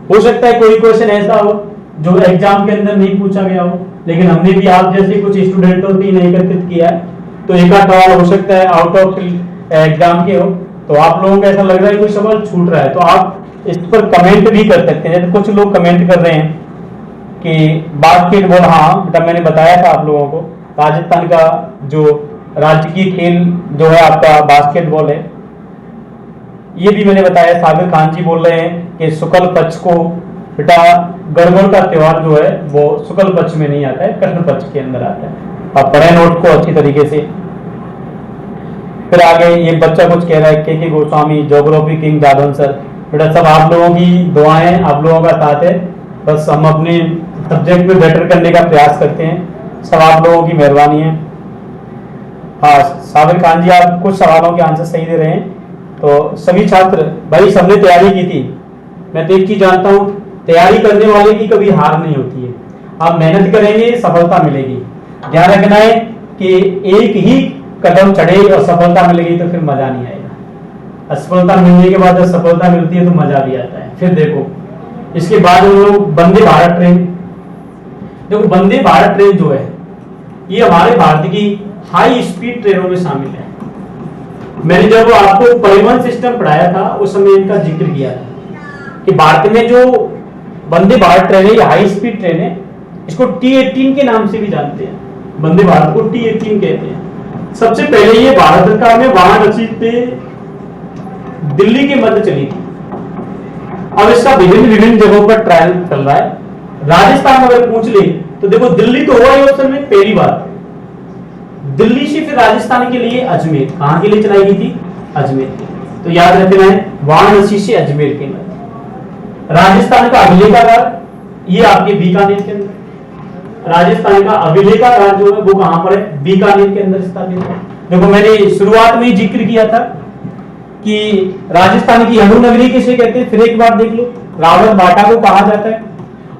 हो सकता है कोई क्वेश्चन ऐसा हो जो एग्जाम के अंदर नहीं पूछा गया हो, लेकिन हमने भी आप जैसे कुछ स्टूडेंटों की नहीं एकत्रित किया है, तो एक आध सवाल हो सकता है आउट ऑफ एग्जाम के हो, तो आप लोगों को ऐसा लग रहा है कोई सवाल छूट रहा है, तो आप इस पर कमेंट भी कर सकते हैं। तो कुछ लोग कमेंट कर रहे हैं कि बास्केटबॉल, हाँ बेटा मैंने बताया था आप लोगों को, राजस्थान का जो राजकीय खेल जो है आपका बास्केटबॉल है, ये भी मैंने बताया। साबिर खान जी बोल रहे हैं कि शुक्ल पक्ष को बेटा गड़बड़ का त्योहार जो है वो शुक्ल पक्ष में नहीं आता है, कृष्ण पक्ष के अंदर आता है। आप पढ़े नोट को अच्छी तरीके से। फिर आगे ये बच्चा कुछ कह रहा है K Goswami, geography king Jadav sir, बेटा सब आप लोगों की दुआएं, आप लोगों का साथ है, बस हम अपने सब्जेक्ट में बेटर करने का प्रयास करते हैं, सब आप लोगों की मेहरबानी है। हाँ साबिर खान जी आप कुछ सवालों के आंसर सही दे रहे हैं, तो सभी छात्र भाई सबने तैयारी की थी। मैं तो एक चीज जानता हूं, तैयारी करने वाले की कभी हार नहीं होती है। आप मेहनत करेंगे सफलता मिलेगी। ध्यान रखना है कि एक ही कदम चढ़े और सफलता मिलेगी तो फिर मजा नहीं आएगा। असफलता मिलने के बाद जब सफलता मिलती है तो मजा भी आता है। फिर देखो इसके बाद हम लोग वंदे भारत ट्रेन, देखो वंदे भारत ट्रेन जो है ये हमारे भारत की हाई स्पीड ट्रेनों में शामिल है। मैंने जब आपको परिवहन सिस्टम पढ़ाया था उस समय इनका जिक्र किया था कि भारत में जो वंदे भारत ट्रेन है ये हाई स्पीड ट्रेन है, इसको T18 के नाम से भी जानते हैं। वंदे भारत को T18 कहते हैं। सबसे पहले ये भारत सरकार में वाराणसी से दिल्ली के मध्य चली थी। अब इसका विभिन्न जगहों पर ट्रायल चल रहा है। राजस्थान अगर पूछ ले तो देखो दिल्ली तो हुआ ही ऑप्शन में पहली बार, दिल्ली से फिर राजस्थान के लिए अजमेर, कहां के लिए चलाई गई थी? अजमेर के। तो याद रखना है वाराणसी से अजमेर के मध्य। राजस्थान का अभिलेखागार ये आपके बीकानेर के अंदर, राजस्थान का अभिलेखागार जो है वो कहां पर है? बीकानेर के अंदर स्थापित है। देखो मैंने शुरुआत में ही जिक्र किया था कि राजस्थान की अणु नगरी किसे कहते हैं, फिर एक बार देख लो, रावत बाटा को कहा जाता है।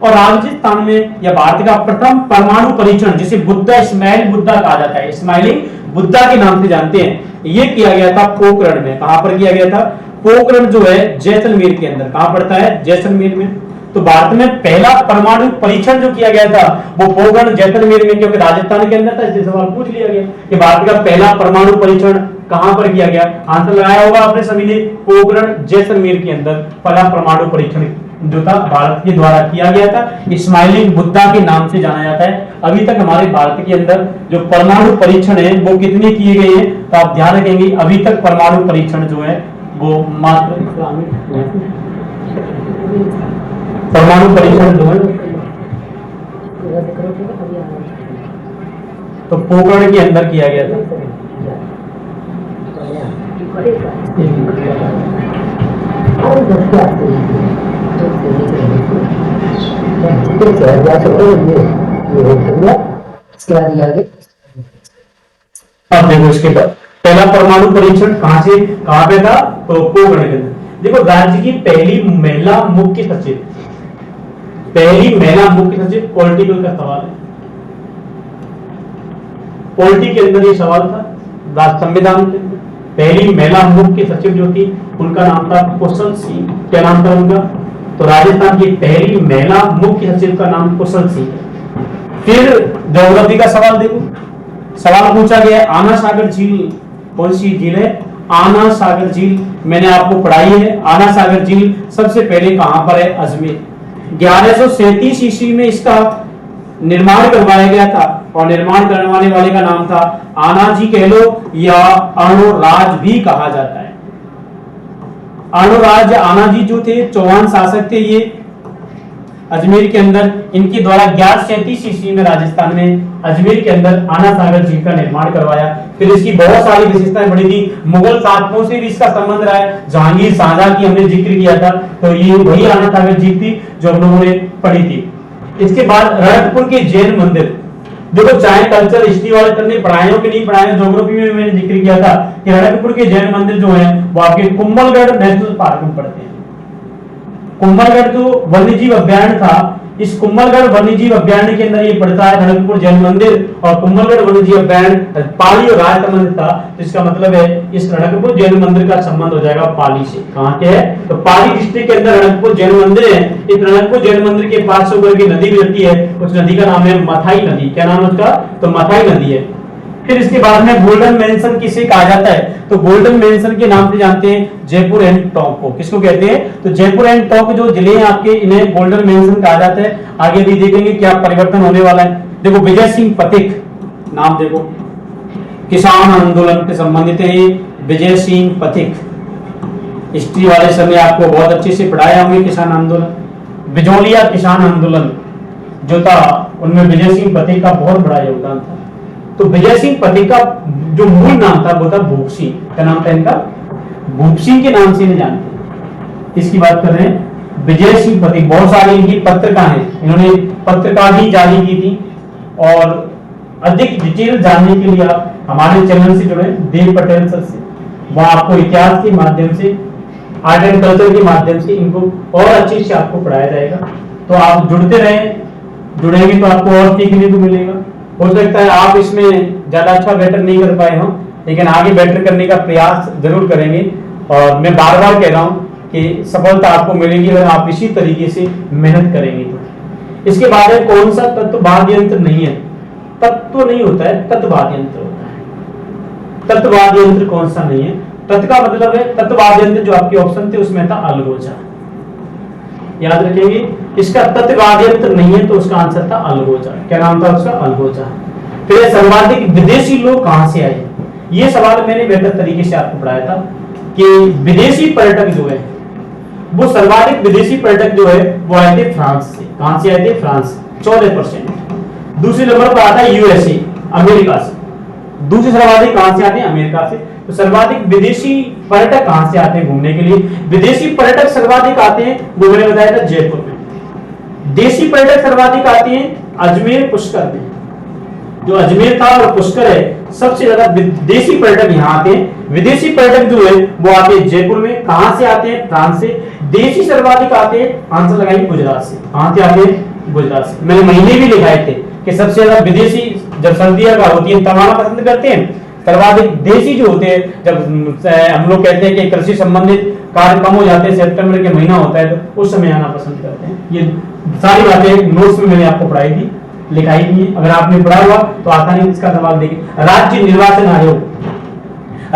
और राजस्थान में या भारत का प्रथम परमाणु परीक्षण जिसे बुद्धा इस्माइल बुद्धा कहा जाता है, इस्माइलिंग बुद्धा के नाम से जानते हैं, ये किया गया था पोखरण में। कहां पर किया गया था? पोखरण जो है जैसलमेर के अंदर। कहां पड़ता है? जैसलमेर में। तो भारत में पहला परमाणु परीक्षण जो किया गया था वो पोखरण जैसलमेर में, क्योंकि राजस्थान के अंदर था, इसलिए सवाल पूछ लिया गया कि भारत का पहला परमाणु परीक्षण कहां पर किया गया। आंसर लगाया होगा आपने सभी ने, पोखरण जैसलमेर के अंदर पहला परमाणु परीक्षण जो था भारत के द्वारा किया गया था। इस्माइलिंग बुद्धा के नाम से जाना जाता है। अभी तक हमारे भारत के अंदर जो परमाणु परीक्षण है वो कितने किए गए हैं, तो आप ध्यान रखेंगे अभी तक परमाणु परीक्षण जो है वो मात्र परमाणु परीक्षण जो है तो पोखरण के अंदर किया गया था। अब देखो इसके बाद पहला परमाणु परीक्षण कहां से कहां पे था? तो पोखरण के अंदर। देखो राज्य की पहली महिला मुख्य सचिव, पहली महिला मुख्य सचिव, पॉलिटिकल का सवाल है, पॉलिटी के अंदर ये सवाल था। संविधान के अंदर पहली महिला मुख्य सचिव जो थी उनका नाम था कुशल सिंह। क्या नाम था उनका? तो राजस्थान की पहली महिला मुख्य सचिव का नाम कुशल सिंह है। फिर ज्योग्राफी का सवाल देखो, सवाल पूछा गया आना सागर झील कौन सी झील है? आना सागर झील मैंने आपको पढ़ाई है। आना सागर झील सबसे पहले कहां पर है? अजमेर। 1137 ईस्वी में इसका निर्माण करवाया गया था और निर्माण करवाने वाले का नाम था आनाजी कह लो या अर्णोराज भी कहा जाता है। अर्णोराज आनाजी जो थे चौहान शासक थे, ये अजमेर के अंदर इनके द्वारा 1137 ईस्वी में राजस्थान में अजमेर के अंदर आना सागर झील का निर्माण करवाया। फिर इसकी बहुत सारी विशेषताएं बड़ी थी, मुगल शासकों से भी इसका संबंध रहा है। जहांगीर शाहजहां की हमने जिक्र किया था, तो ये वही आना सागर झील थी जो हम लोगों ने पढ़ी थी। इसके बाद रणकपुर के जैन मंदिर, देखो चाहे कल्चर हिस्ट्री वाले तुमने पढ़ाए हो कि नहीं पढ़ाए, ज्योग्राफी में मैंने जिक्र किया था कि रणकपुर के जैन मंदिर जो है वो आपके कुंभलगढ़ नेशनल पार्क में पड़ते हैं। कुंभलगढ़ जो वन्यजीव अभ्यारण्य था, इस कुंभलगढ़ वन्यजीव अभ्यारण्य के अंदर ये पड़ता है रणकपुर जैन मंदिर, और कुंभलगढ़ वन्यजीव अभ्यारण्य पाली और राज संबंधित था। तो इसका मतलब है इस रणकपुर जैन मंदिर का संबंध हो जाएगा पाली से। कहां के है? तो पाली डिस्ट्रिक्ट के अंदर रणकपुर जैन मंदिर है। इस रणकपुर जैन मंदिर के पास होकर के नदी बहती है, उस नदी का नाम है मथाई नदी। क्या नाम है उसका? तो मथाई नदी है। फिर इसके बाद में गोल्डन मेंशन किसे कहा जाता है? तो गोल्डन मेंशन के नाम से जानते हैं जयपुर एंड टॉक को। किसको कहते हैं? तो जयपुर एंड टॉक जो जिले हैं आपके, इन्हें गोल्डन मेंशन कहा जाता है। आगे भी देखेंगे क्या परिवर्तन होने वाला है। देखो विजय सिंह पथिक नाम, देखो किसान आंदोलन से संबंधित है। विजय सिंह पथिक हिस्ट्री वाले समय आपको बहुत अच्छे से पढ़ाया होंगे। किसान आंदोलन, बिजौलिया किसान आंदोलन जो था, उनमें विजय सिंह पथिक का बहुत बड़ा योगदान था। तो विजय सिंह पथिक का जो मूल नाम था वो था भूप सिंह। क्या नाम था इनका? भूप सिंह के नाम से इन्हें जानते हैं। इसकी बात कर रहे हैं विजय सिंह पथिक। बहुत सारी इनकी पत्रिका हैं, इन्होंने पत्रिका भी जारी की थी। और अधिक डिटेल जानने के लिए आप हमारे चैनल से जुड़े, देव पटेल सर से। वहां आपको इतिहास के माध्यम से, आर्ट एंड कल्चर के माध्यम से इनको और अच्छे से आपको पढ़ाया जाएगा। तो आप जुड़ते रहें, जुड़ेंगे तो आपको और सीखने को मिलेगा। हो सकता है आप इसमें ज्यादा अच्छा बेटर नहीं कर पाए हो, लेकिन आगे बेटर करने का प्रयास जरूर करेंगे। और मैं बार बार कह रहा हूं कि सफलता आपको मिलेगी अगर आप इसी तरीके से मेहनत करेंगे तो। इसके बाद में कौन सा तत्ववाद यंत्र नहीं है? तत्व नहीं होता है, तत्ववाद यंत्र होता है। तत्ववाद यंत्र कौन सा नहीं है? तत्व का मतलब है तत्ववाद यंत्र, जो आपके ऑप्शन थे उसमें था अलगोजा। याद रखेंगे, इसका तत्ववाद यंत्र नहीं है तो उसका आंसर था अलगोजा। क्या नाम था उसका? अलगोजा। फिर सर्वाधिक विदेशी लोग कहां से आए? ये सवाल मैंने बेहतर तरीके से आपको पढ़ाया था कि विदेशी पर्यटक जो है वो सर्वाधिक विदेशी पर्यटक जो है वो आए थे फ्रांस से। कहां से आए थे? फ्रांस, 14%। दूसरे नंबर पर आता है यूएसए, अमेरिका से। दूसरे सर्वाधिक कहां से आते हैं? अमेरिका से। तो सर्वाधिक विदेशी पर्यटक कहां से आते हैं घूमने के लिए? विदेशी पर्यटक सर्वाधिक आते हैं, वो मैंने बताया था, जयपुर में। देशी पर्यटक सर्वाधिक आते हैं अजमेर, पुष्कर में। जो अजमेर था और पुष्कर है, सबसे ज्यादा विदेशी पर्यटक यहाँ आते हैं। विदेशी पर्यटक जो है वो आते हैं जयपुर में। कहां से आते हैं? फ्रांस से। देशी सर्वाधिक आते हैं, आंसर लगाइए, गुजरात से। कहां से आते हैं? गुजरात से। मैंने महीने भी लिखाए थे कि सबसे ज्यादा विदेशी जब सर्दियां का होती है तब आना पसंद करते हैं। सर्वाधिक देशी जो होते हैं, जब हम लोग कहते हैं कि कृषि संबंधित कार्य कम हो जाते हैं, सितंबर के महीना होता है तो उस समय आना पसंद करते हैं। ये सारी बातें नोट्स में मैंने आपको पढ़ाई थी, लिखाई थी। अगर आपने पढ़ा हुआ तो आता नहीं। इसका सवाल देखिए, राज्य निर्वाचन आयोग।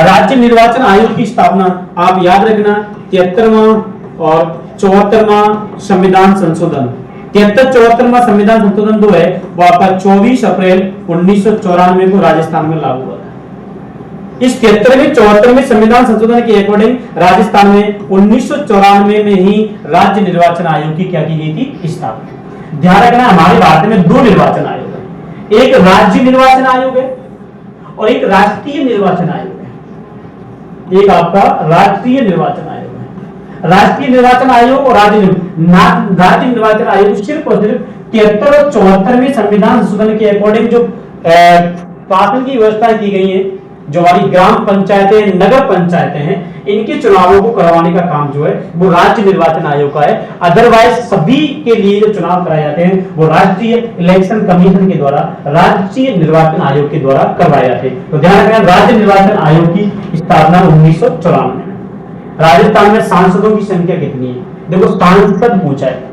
राज्य निर्वाचन आयोग की स्थापना आप याद रखना 73वां और 74वां संविधान संशोधन, 73-74वां संविधान संशोधन जो है वो आपका 24 अप्रैल 1994 को राजस्थान में लागू हुआ था। इस 73वें-74वें संविधान संशोधन के अकॉर्डिंग राजस्थान में 1994 में ही राज्य निर्वाचन आयोग की क्या की गई थी? स्थापना। ध्यान रखना, हमारे भारत में 2 निर्वाचन आयोग है, एक राज्य निर्वाचन आयोग है और एक राष्ट्रीय निर्वाचन आयोग है। एक आपका राष्ट्रीय निर्वाचन आयोग है। राष्ट्रीय निर्वाचन आयोग और राज्य निर्वाचन आयोग सिर्फ और सिर्फ 73 और 74वें संविधान संशोधन के अकॉर्डिंग जो शासन की व्यवस्था की गई है, जो हमारी ग्राम पंचायतें, नगर पंचायतें हैं, इनके चुनावों को करवाने का काम जो है वो राज्य निर्वाचन आयोग का है। अदरवाइज सभी के लिए जो चुनाव कराए जाते हैं वो राष्ट्रीय इलेक्शन कमीशन के द्वारा, राष्ट्रीय निर्वाचन आयोग के द्वारा करवाए जाते हैं। तो ध्यान रखना, राज्य निर्वाचन आयोग की स्थापना 1994 में। राजस्थान में सांसदों की संख्या कितनी है? देखो सांसद पूछा है,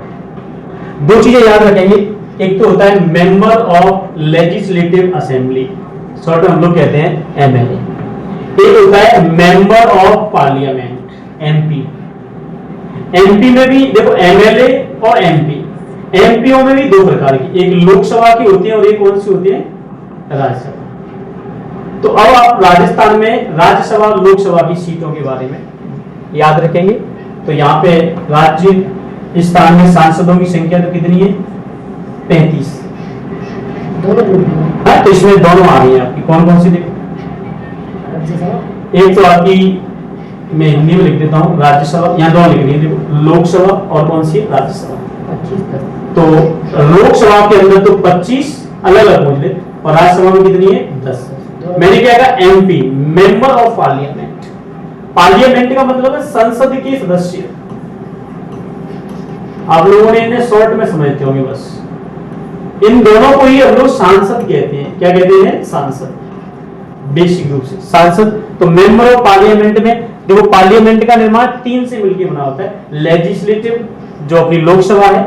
2 चीजें याद रखेंगे। एक तो होता है member of legislative assembly, short हम लोग कहते हैं एमएलए। एक होता है member of parliament, MP. MP में भी देखो एमएलए और एमपी। एमपीओ में भी 2 प्रकार की, एक लोकसभा की होती है और एक कौन सी होती है? राज्यसभा। तो अब आप राजस्थान में राज्यसभा लोकसभा की सीटों के बारे में याद रखेंगे। तो यहाँ पे राज्य इस स्थान में सांसदों की संख्या तो कितनी है? 35। हाँ, तो इसमें दोनों आ रही है आपकी, कौन कौन सी देखो? एक तो आपकी, मैं हिंदी में लिख देता हूँ, राज्यसभा, यहाँ दो लिख दी, लोकसभा और कौन सी? राज्यसभा। तो लोकसभा के अंदर तो 25 अलग अलग पूछ ले, और राज्यसभा में कितनी है? 10। मैंने क्या कहा? MP, member of parliament. Parliament का मतलब है संसद के सदस्य। आप लोगों ने इन्हें शॉर्ट में समझते होंगे बस। इन दोनों को ही हम लोग सांसद कहते हैं। क्या कहते हैं? सांसद, बेसिक रूप से सांसद। तो मेंबर ऑफ पार्लियामेंट में देखो, पार्लियामेंट का निर्माण 3 से मिलकर बना होता है। लेजिस्लेटिव जो अपनी लोकसभा है,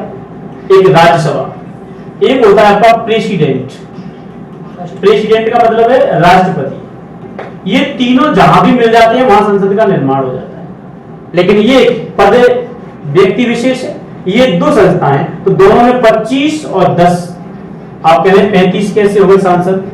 एक राज्यसभा, एक होता है आपका प्रेसिडेंट। प्रेसिडेंट का मतलब है राष्ट्रपति। ये तीनों जहां भी मिल जाते हैं वहां संसद का निर्माण हो जाता है। लेकिन ये पद व्यक्ति विशेष है, ये 2 संस्थाएं हैं, तो दोनों में 25 और 10। आप कह रहे हैं 35 कैसे हो गए सांसद?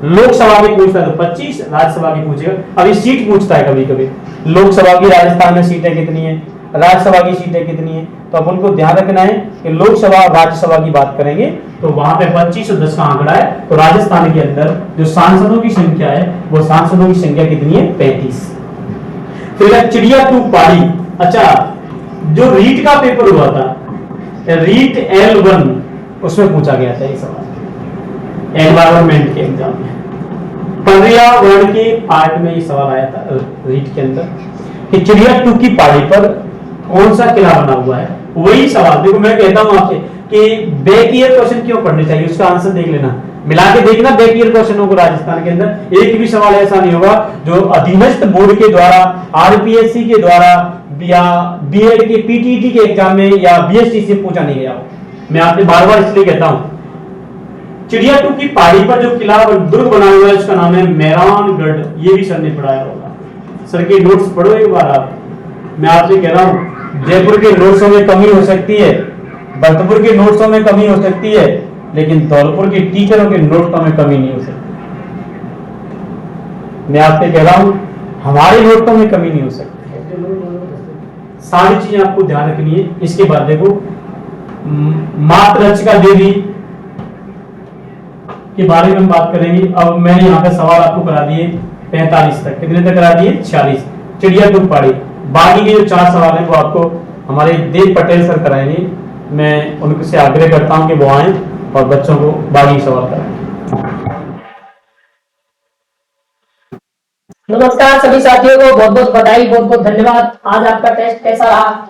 लोकसभा की पूछता है तो 25, राज्यसभा की पूछेगा। अभी सीट पूछता है कभी कभी, लोकसभा की राजस्थान में सीटें कितनी है, राज्यसभा की सीटें कितनी है। तो अपन को ध्यान रखना है कि लोकसभा और राज्यसभा की बात करेंगे तो वहां पे 25 और 10 का आंकड़ा है। तो राजस्थान के अंदर जो सांसदों की संख्या है, वो सांसदों की संख्या कितनी है? 35। फिर चिड़िया टू पाड़ी। अच्छा, जो रीट का पेपर हुआ था, रीट L1, उसमें पूछा गया था ये सवाल एनवायरमेंट के एग्जाम में। पर्यावरण के पार्ट में ये सवाल आया था रीट के अंदर कि चिड़िया टू की पहाड़ी पर कौन सा किला बना हुआ है। वही सवाल देखो, मैं कहता हूं आपसे कि बैक ईयर क्वेश्चन क्यों पढ़ने चाहिए, उसका आंसर देख लेना, मिला के देखना बैक ईयर क्वेश्चनों को। राजस्थान के अंदर एक भी सवाल ऐसा नहीं होगा जो अधीनस्थ बोर्ड के द्वारा, आरपीएससी के द्वारा या बीएड के पीटीटी के एग्जाम में या बीएसटी से पूछा नहीं गया हो। मैं आपसे बार बार इसलिए कहता हूं, चिड़िया टू की पहाड़ी पर जो किला और दुर्ग बना हुआ है उसका नाम है मेहरानगढ़। ये भी सर ने पढ़ाया होगा, सर के नोट्स पढ़ो एक बार आप। मैं आपसे कह रहा हूं, जयपुर के नोट्सों में कमी हो सकती है, भरतपुर के नोट्सों में कमी हो सकती है, लेकिन धौलपुर के टीचरों के नोट्सों में कमी नहीं हो सकती। मैं आपसे कह रहा हूं, हमारे नोट्सों में कमी नहीं हो सकती। सारी चीजें आपको ध्यान रखनी है। इसके बाद देखो, मातृरक्षिका देवी के बारे में हम बात करेंगे। अब मैंने यहाँ पे सवाल आपको करा दिए 45 तक, कितने तक करा दिए? 46। चिड़िया टू पहाड़ी, बाकी के जो 4 सवाल हैं वो आपको हमारे देव पटेल सर कराएंगे। मैं उनसे आग्रह करता हूं कि वो आए और बच्चों को बाकी सवाल कराएं। नमस्कार सभी साथियों को, बहुत बहुत बधाई, बहुत बहुत धन्यवाद। आज आपका टेस्ट कैसा रहा?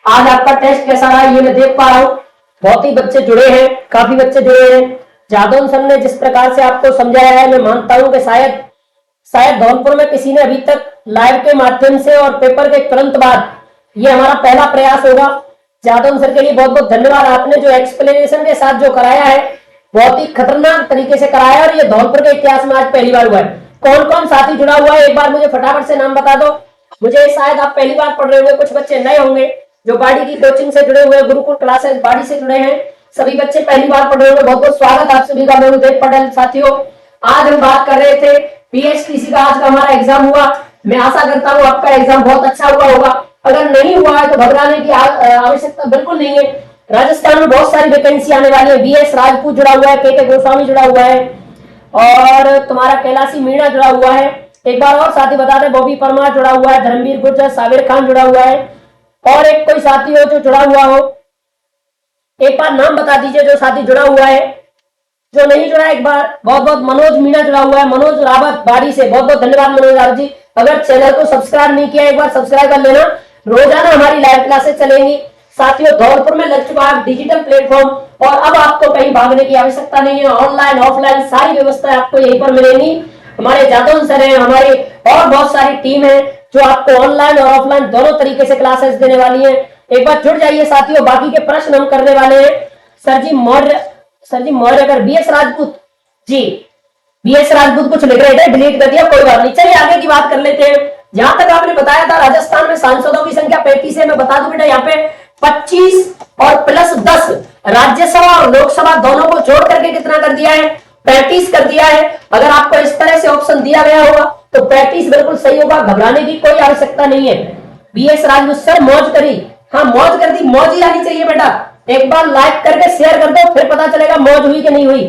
आज आपका टेस्ट कैसा रहा ये मैं देख पा रहा हूँ। बहुत ही बच्चे जुड़े हैं, काफी बच्चे जुड़े हैं। जादव सर ने जिस प्रकार से आपको समझाया है, मैं मानता हूँ कि शायद धौलपुर में किसी ने अभी तक लाइव के माध्यम से और पेपर के तुरंत बाद ये हमारा पहला प्रयास होगा। जादव सर के लिए बहुत बहुत धन्यवाद। आपने जो एक्सप्लेनेशन के साथ जो कराया है, बहुत ही खतरनाक तरीके से कराया, और ये धौलपुर के इतिहास में आज पहली बार हुआ है। कौन कौन साथी जुड़ा हुआ है एक बार मुझे फटाफट से नाम बता दो। मुझे शायद आप पहली बार पढ़ रहे होंगे, कुछ बच्चे नए होंगे जो बाड़ी की कोचिंग से जुड़े हुए, गुरुकुल क्लासेस बाड़ी से जुड़े हैं। सभी बच्चे पहली बार पढ़ रहे होंगे, बहुत बहुत स्वागत आप सभी का। मैं देव पटेल। साथियों, आज हम बात कर रहे थे पीएचटीसी का। आज का हमारा एग्जाम हुआ। मैं आशा करता हूँ आपका एग्जाम बहुत अच्छा हुआ होगा। अगर नहीं हुआ है तो घबराने की आवश्यकता बिल्कुल नहीं है। राजस्थान में बहुत सारी वैकेंसी आने वाली है। बीएस राजपूत जुड़ा हुआ है, के गोस्वामी जुड़ा हुआ है, और तुम्हारा कैलाशी मीणा जुड़ा हुआ है। एक बार और साथी बता दें, बॉबी परमार जुड़ा हुआ है, धर्मवीर गुर्जर, साबिर खान जुड़ा हुआ है, और एक कोई साथी हो जो जुड़ा हुआ हो, एक बार नाम बता दीजिए जो साथी जुड़ा हुआ है। जो नहीं जुड़ा एक बार, बहुत बहुत मनोज मीणा जुड़ा हुआ है, मनोज रावत बाड़ी से, बहुत बहुत धन्यवाद मनोज रावत जी। अगर चैनल को सब्सक्राइब नहीं किया एक बार सब्सक्राइब कर लेना। रोजाना हमारी लाइव क्लासेस चलेंगी। साथियों, धौलपुर में लग चुका है डिजिटल प्लेटफॉर्म, और अब आपको कहीं भागने की आवश्यकता नहीं है। ऑनलाइन ऑफलाइन सारी व्यवस्था आपको यहीं पर मिलेगी। हमारे जादव सर हैं, हमारे और बहुत सारी टीम है जो आपको ऑनलाइन और ऑफलाइन दोनों तरीके से क्लासेस देने वाली है। एक बार जुड़ जाइए साथियों। बाकी के प्रश्न हम करने वाले हैं। सर जी मौर्य अगर बीएस राजपूत जी, बीएस राजपूत कुछ लिख रहे थे, डिलीट कर दिया, कोई बात नहीं। चलिए आगे की बात कर लेते हैं। जहां तक आपने बताया था राजस्थान में सांसदों की संख्या 35 है, मैं बता दूं बेटा, यहाँ पे 25 और प्लस 10 राज्यसभा और लोकसभा दोनों को जोड़ करके कितना कर दिया है? 35 कर दिया है। अगर आपको इस तरह से ऑप्शन दिया गया होगा तो 35 बिल्कुल सही होगा, घबराने की कोई आवश्यकता नहीं है। बीएस राजपूत सर मौज करी, हाँ मौज कर दी, मौज ही आनी चाहिए बेटा। एक बार लाइक करके शेयर कर दो, फिर पता चलेगा मौज हुई कि नहीं हुई।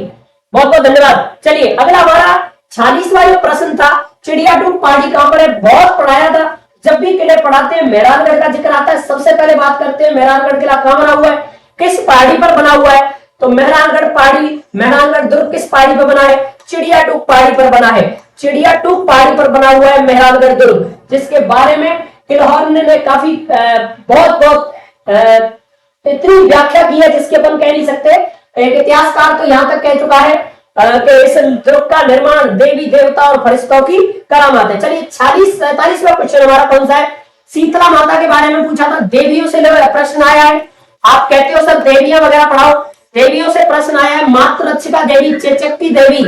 बहुत बहुत धन्यवाद। चलिए अगला हमारा 46वां जो प्रश्न था, चिड़िया टूक पहाड़ी कहां पर है? बहुत पढ़ाया था, जब भी किले पढ़ाते हैं मेहरानगढ़ का जिक्र आता है, सबसे पहले बात करते हैं मेहरानगढ़ किला कहां बना हुआ है, किस पहाड़ी पर बना हुआ है? तो मेहरानगढ़ पहाड़ी, मेहरानगढ़ दुर्ग किस पहाड़ी पर बना है? चिड़िया टूक पहाड़ी पर बना है। चिड़िया टूक पहाड़ी पर बना हुआ है मेहरानगढ़ दुर्ग, जिसके बारे में किलहॉर्न ने काफी बहुत बहुत इतनी व्याख्या की है जिसके अपन कह नहीं सकते। एक इतिहासकार तो यहां तक कह चुका है कि इस दुर्ग का निर्माण देवी देवता और फरिश्तों की करामात है। चलिए 47वां क्वेश्चन हमारा कौन सा है? शीतला माता के बारे में पूछा था, देवियों से प्रश्न आया है। आप कहते हो सर देवियां वगैरह पढ़ाओ, देवियों से प्रश्न आया है। मातृरक्षिका देवी, चेचक की देवी,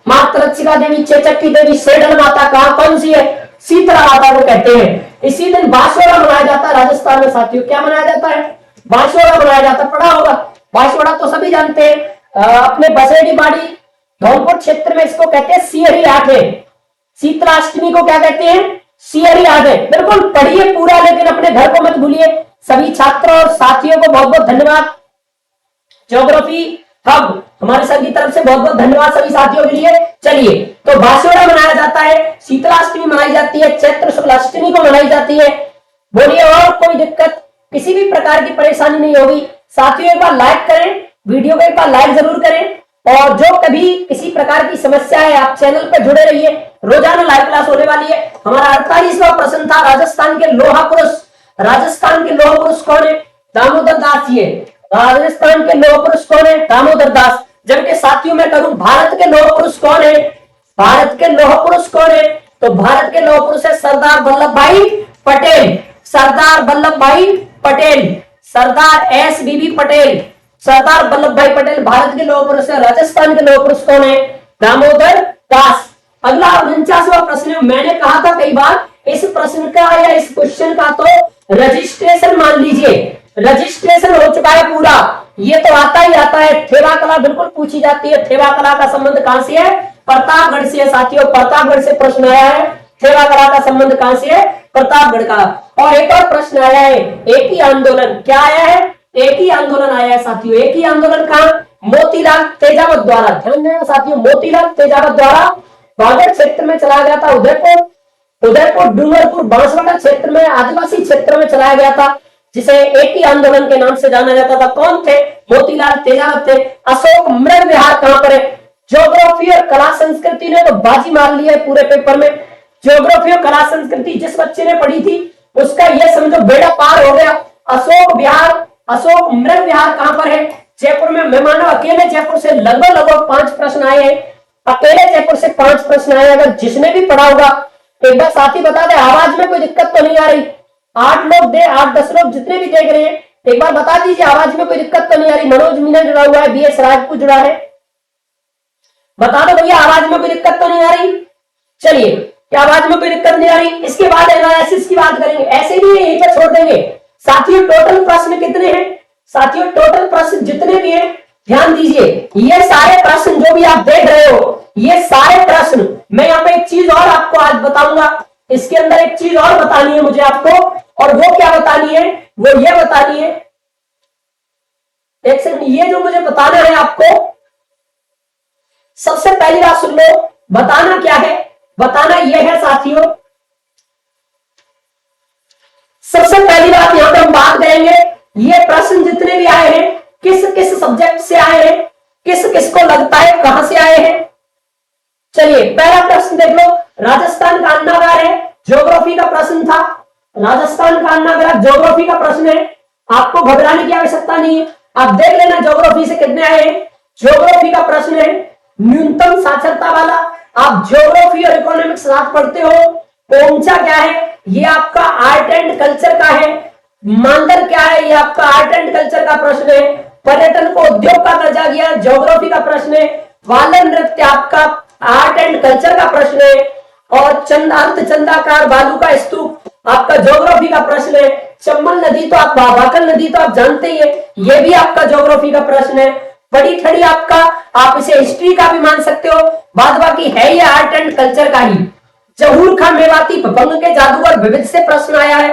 मातृरक्षिका देवी, चेचक की देवी, सेडल माता कहां कौन सी है? शीतला माता को कहते हैं। इसी दिन बांसवाड़ा मनाया जाता है राजस्थान में साथियों। क्या मनाया जाता है? बांसवाड़ा मनाया जाता है, पढ़ा होगा। बांसवाड़ा तो सभी जानते हैं, अपने बसेड़ी बाड़ी धौलपुर क्षेत्र में इसको कहते हैं सियरी आठे। शीतलाष्टमी को क्या कहते हैं? सियरी आठे। बिल्कुल पढ़िए पूरा, लेकिन अपने घर को मत भूलिए। सभी छात्रों और साथियों को बहुत बहुत धन्यवाद। ज्योग्राफी हब हमारे सर की तरफ से बहुत बहुत धन्यवाद सभी साथियों के लिए। चलिए तो बांसवाड़ा मनाया जाता है, शीतलाष्टमी मनाई जाती है, चैत्र शुक्लाष्टमी को मनाई जाती है। बोलिए और कोई दिक्कत, किसी भी प्रकार की परेशानी नहीं होगी। साथियों एक बार लाइक करें, वीडियो को एक बार लाइक जरूर करें, और जो कभी किसी प्रकार की समस्या है आप चैनल पर जुड़े रहिए, रोजाना लाइव क्लास होने वाली है। हमारा 48वां प्रश्न था, राजस्थान के लोहा पुरुष, राजस्थान के लोहा पुरुष कौन है? दामोदर दास जी है। राजस्थान के लोह पुरुष कौन है? दामोदर दास। जबकि साथियों में करूं भारत के लोह पुरुष कौन है? भारत के लोह पुरुष कौन है? तो भारत के लोह पुरुष है सरदार वल्लभ भाई पटेल, सरदार वल्लभ भाई पटेल, सरदार SBB पटेल, सरदार वल्लभ भाई पटेल भारत के लोह पुरुष है। राजस्थान के लोह पुरुष कौन है? दामोदर दास। अगला 49वां प्रश्न है। मैंने कहा था कई बार इस प्रश्न का या इस क्वेश्चन का तो रजिस्ट्रेशन मान लीजिए, रजिस्ट्रेशन हो चुका है पूरा, ये तो आता ही आता है। थेवा कला बिल्कुल पूछी जाती है। थेवा कला का संबंध कहां से है? प्रतापगढ़ से है साथियों। प्रतापगढ़ से प्रश्न आया है। थेवा कला का संबंध कहां से है? प्रतापगढ़ का। और एक और प्रश्न आया है, एक ही आंदोलन, क्या आया है? एक ही आंदोलन आया है साथियों। एक ही आंदोलन कहां? मोतीलाल तेजावत द्वारा। ध्यान देना साथियों, मोतीलाल तेजावत द्वारा बागड़ क्षेत्र में चलाया गया था। उदयपुर डूंगरपुर बांसवाड़ा क्षेत्र में, आदिवासी क्षेत्र में चलाया गया था, जिसे एक ही आंदोलन के नाम से जाना जाता था। कौन थे? मोतीलाल तेजावत थे। अशोक मृग विहार कहां पर है? ज्योग्राफी और कला संस्कृति ने तो बाजी मार ली है पूरे पेपर में। ज्योग्राफी और कला संस्कृति जिस बच्चे ने पढ़ी थी उसका ये समझो बेड़ा पार हो गया। अशोक विहार, अशोक मृग विहार कहां पर है? जयपुर में। मैं मानो अकेले जयपुर से लगभग 5 प्रश्न आए हैं, अकेले जयपुर से 5 प्रश्न आए। अगर जिसने भी पढ़ा होगा एक बार साथी बता दे, आवाज में कोई दिक्कत तो नहीं आ रही? 8 लोग दे, 8-10 लोग जितने भी देख रहे हैं एक बार बता दीजिए, आवाज में कोई दिक्कत तो नहीं आ रही? मनोज मीना जुड़ा हुआ है, BS राजपूत जुड़ा है, बता दो भैया आवाज में कोई दिक्कत तो नहीं आ रही? चलिए, क्या आवाज में कोई दिक्कत नहीं आ रही? इसके बाद एनालिसिस की बात करेंगे, ऐसे नहीं यहीं पर छोड़ देंगे। साथियों टोटल प्रश्न कितने हैं? साथियों टोटल प्रश्न जितने भी हैं ध्यान दीजिए, ये सारे प्रश्न जो भी आप देख रहे हो, ये सारे प्रश्न, मैं यहाँ पे एक चीज और आपको आज बताऊंगा। इसके अंदर एक चीज और बतानी है मुझे आपको, और वो क्या बतानी है? वो ये बतानी है, एक सेकंड, ये जो मुझे बताना है आपको, सबसे पहली बात सुन लो। बताना क्या है? बताना यह है साथियों, सबसे पहली बात यहां पे हम बात करेंगे, ये प्रश्न जितने भी आए हैं किस किस सब्जेक्ट से आए हैं, किस किस को लगता है कहां से आए हैं। चलिए पहला प्रश्न देख लो, राजस्थान का अन्नागार है, ज्योग्राफी का प्रश्न था। राजस्थान का अन्नागार ज्योग्राफी का प्रश्न है, आपको घबराने की आवश्यकता नहीं है, आप देख लेना ज्योग्राफी से कितने आए हैं। ज्योग्राफी का प्रश्न है, न्यूनतम साक्षरता वाला। आप ज्योग्राफी और इकोनॉमिक्स साथ पढ़ते हो। पोंचा क्या है? ये आपका आर्ट एंड कल्चर का है। मांदर क्या है? ये आपका आर्ट एंड कल्चर का प्रश्न है। पर्यटन को उद्योग का दर्जा दिया, ज्योग्राफी का प्रश्न है। वालन नृत्य आपका आर्ट एंड कल्चर का प्रश्न है। और चंदाकार बालू का स्तूप आपका ज्योग्राफी का प्रश्न है। चंबल नदी तो आप, बाबाकल नदी तो आप जानते ही है, ये भी आपका ज्योग्राफी का प्रश्न है। बड़ी ठड़ी आपका, आप इसे हिस्ट्री का भी मान सकते हो, बाद बाकी है ये आर्ट एंड कल्चर का ही। जहूर खां मेवाती भंग के जादूगर विविध से प्रश्न आया है।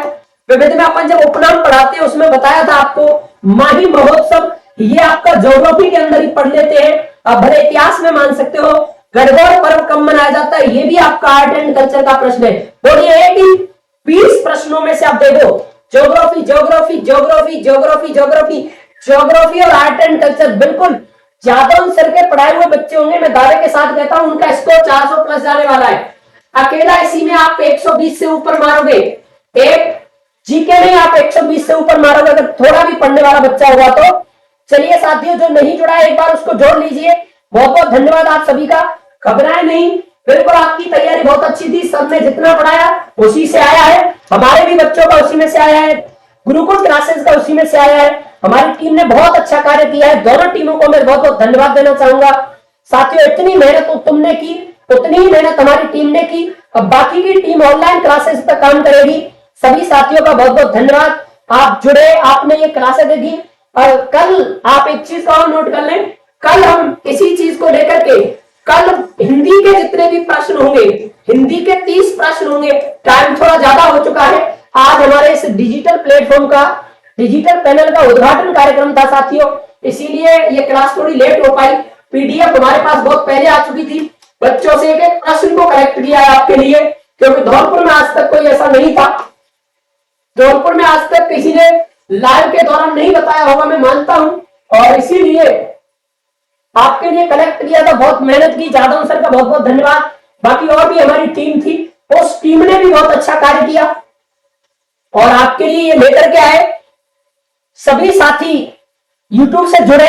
विविध में अपन जब उपनाम पढ़ाते हैं उसमें बताया था आपको माही महोत्सव, ये आपका ज्योग्राफी के अंदर ही पढ़ लेते हैं। अब भले इतिहास में मान सकते हो। गणगौर पर्व कब मनाया जाता है, ये भी आपका आर्ट एंड कल्चर का प्रश्न है। बोलिए है कि 20 प्रश्नों में से आप देखो geography geography geography geography geography geography और आर्ट एंड कल्चर, बिल्कुल ज्यादा सर के पढ़ाए हुए बच्चे होंगे, मैं दावे के साथ कहता हूं उनका स्कोर 400 प्लस जाने वाला है। अकेला इसी में आप 120 से ऊपर मारोगे, एक जीके नहीं आप 120 से ऊपर मारोगे अगर थोड़ा भी पढ़ने वाला बच्चा होगा तो। चलिए साथियों, जो नहीं जुड़ा है एक बार उसको जोड़ लीजिए। बहुत बहुत धन्यवाद आप सभी का। घबराए नहीं, बिल्कुल आपकी तैयारी बहुत अच्छी थी, सबने जितना पढ़ाया उसी से आया है, हमारे भी बच्चों का उसी में से आया है, गुरुकुल क्लासेस का उसी में से आया है। हमारी टीम ने बहुत अच्छा कार्य किया है, दोनों टीमों को मैं बहुत बहुत धन्यवाद देना चाहूंगा। साथियों, इतनी मेहनत तो तुमने की, उतनी ही मेहनत हमारी टीम ने की। अब बाकी की टीम ऑनलाइन क्लासेस पर काम करेगी। सभी साथियों का बहुत बहुत धन्यवाद। आप जुड़े, आपने ये क्लासेस देखी। और कल आप एक चीज का और नोट कर लें, कल हम इसी चीज को लेकर के कल हिंदी के जितने भी प्रश्न होंगे, हिंदी के 30 प्रश्न होंगे। टाइम थोड़ा ज्यादा हो चुका है। आज हमारे इस डिजिटल प्लेटफॉर्म का, डिजिटल पैनल का उद्घाटन कार्यक्रम था साथियों, इसीलिए ये क्लास थोड़ी लेट हो पाई। पीडीएफ हमारे पास बहुत पहले आ चुकी थी। बच्चों से एक एक प्रश्न को करेक्ट किया है आपके लिए, क्योंकि धौलपुर में आज तक कोई ऐसा नहीं था। धौलपुर में आज तक किसी ने लाइव के दौरान नहीं बताया होगा, मैं मानता हूं, और इसीलिए आपके लिए कलेक्ट किया था। बहुत मेहनत की, जादव सर का बहुत बहुत धन्यवाद। बाकी और भी हमारी टीम थी, उस टीम ने भी बहुत अच्छा कार्य किया और आपके लिए ये लेकर के आए। सभी साथी YouTube से जुड़े,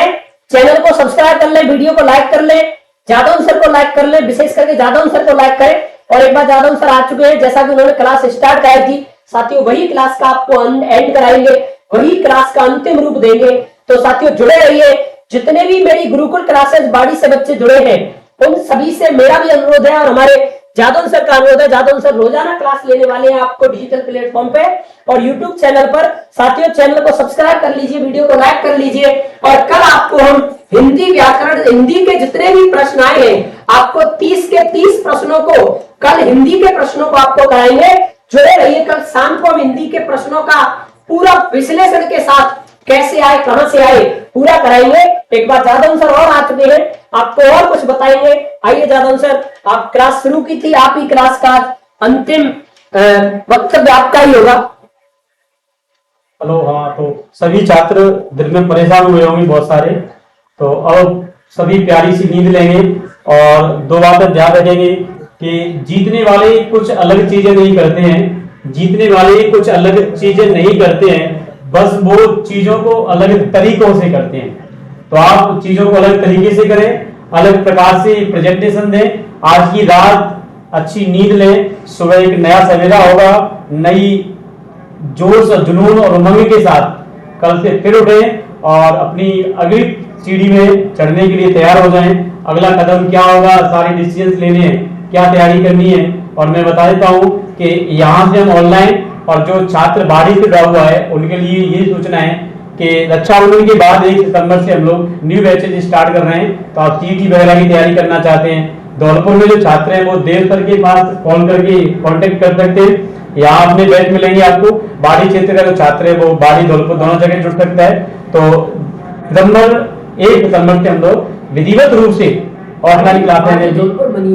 चैनल को सब्सक्राइब कर ले, वीडियो को लाइक कर ले, जादव सर को लाइक कर ले, विशेष करके जादव सर को लाइक करें। और एक बार जादव सर आ चुके हैं, जैसा कि उन्होंने क्लास स्टार्ट कराई थी साथियों, वही क्लास का आपको एंड कराएंगे, वही क्लास का अंतिम रूप देंगे। तो साथियों जुड़े रहिए। जितने भी मेरी गुरुकुल क्लासेस बाड़ी से बच्चे जुड़े हैं उन सभी से मेरा भी अनुरोध है और हमारे जादव सर का अनुरोध है। जादव सर रोजाना क्लास लेने वाले हैं आपको डिजिटल प्लेटफॉर्म पे और यूट्यूब चैनल पर। साथियों चैनल को सब्सक्राइब कर लीजिए, वीडियो को लाइक कर लीजिए। और कल आपको हम हिंदी व्याकरण, हिंदी के जितने भी प्रश्न आए हैं, आपको 30 के 30 प्रश्नों को, कल हिंदी के प्रश्नों को आपको कराएंगे। जुड़े रहिए। कल शाम को हम हिंदी के प्रश्नों का पूरा विश्लेषण के साथ, कैसे आए, कहां से आए, पूरा कराएंगे। एक बार जादव सर और आ चुके हैं, आपको और कुछ बताएंगे। आइए जादव सर, आप क्लास शुरू की थी, आप ही क्लास का अंतिम वक्तव्य आपका ही होगा। हेलो। हाँ, तो सभी छात्र दिल में परेशान हुए होंगे बहुत सारे, तो अब सभी प्यारी सी नींद लेंगे और दो बातें ध्यान रखेंगे कि जीतने वाले कुछ अलग चीजें नहीं करते हैं, जीतने वाले कुछ अलग चीजें नहीं करते हैं, बस वो चीजों को अलग तरीकों से करते हैं। तो आप चीजों को अलग तरीके से करें, अलग प्रकार से प्रेजेंटेशन दें। आज की रात अच्छी नींद लें, सुबह एक नया सवेरा होगा, नई जोश और जुनून और उमंग के साथ कल से फिर उठें और अपनी अगली सीढ़ी में चढ़ने के लिए तैयार हो जाएं। अगला कदम क्या होगा, सारे डिसीजंस लेने हैं, क्या तैयारी करनी है। और मैं बता देता हूं कि यहाँ से हम ऑनलाइन, और जो छात्र बाहरी से जुड़ा हुआ है उनके लिए ये सूचना है कि रक्षाबंधन के बाद 1 सितंबर से हम लोग न्यू बैचेज स्टार्ट कर रहे हैं। तो आप सीटी वगैरह की तैयारी करना चाहते हैं, धौलपुर में जो छात्र हैं वो देव सर के पास कॉल करके कांटेक्ट कर सकते हैं। यहाँ अपने बैच मिलेंगे आपको। बाहरी क्षेत्र का जो छात्र है वो बाहरी धौलपुर दोनों जगह जुड़ सकता है। तो 1 सितंबर से हम लोग विधिवत रूप से ऑनलाइन क्लासेज,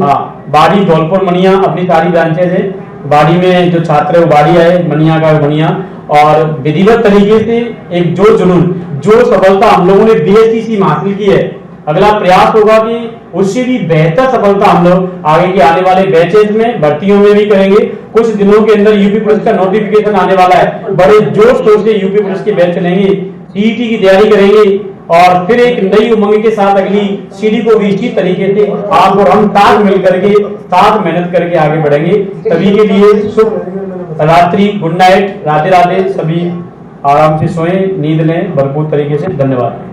हाँ, बाड़ी धौलपुर मनिया अपनी सारी ब्रांचेज है। बाड़ी में जो छात्र है वो बाड़ी आए, मनिया का मनिया, और विधिवत तरीके से एक जो जुनून, जो सफलता हम लोगों ने बीएससी में हासिल की है, अगला प्रयास होगा कि उससे भी बेहतर सफलता हम लोग आगे के आने वाले बैचेज में, भर्तियों में भी करेंगे। कुछ दिनों के अंदर यूपी पुलिस का नोटिफिकेशन आने वाला है, बड़े जोश शोर से यूपी पुलिस के बैच चलेंगे, सीईटी की तैयारी करेंगे और फिर एक नई उमंग के साथ अगली सीढ़ी को भी इसी तरीके से आप और हम साथ मिल करके, साथ मेहनत करके आगे बढ़ेंगे। सभी के लिए शुभ रात्रि, गुड नाइट, राधे राधे। सभी आराम से सोएं, नींद लें भरपूर तरीके से। धन्यवाद।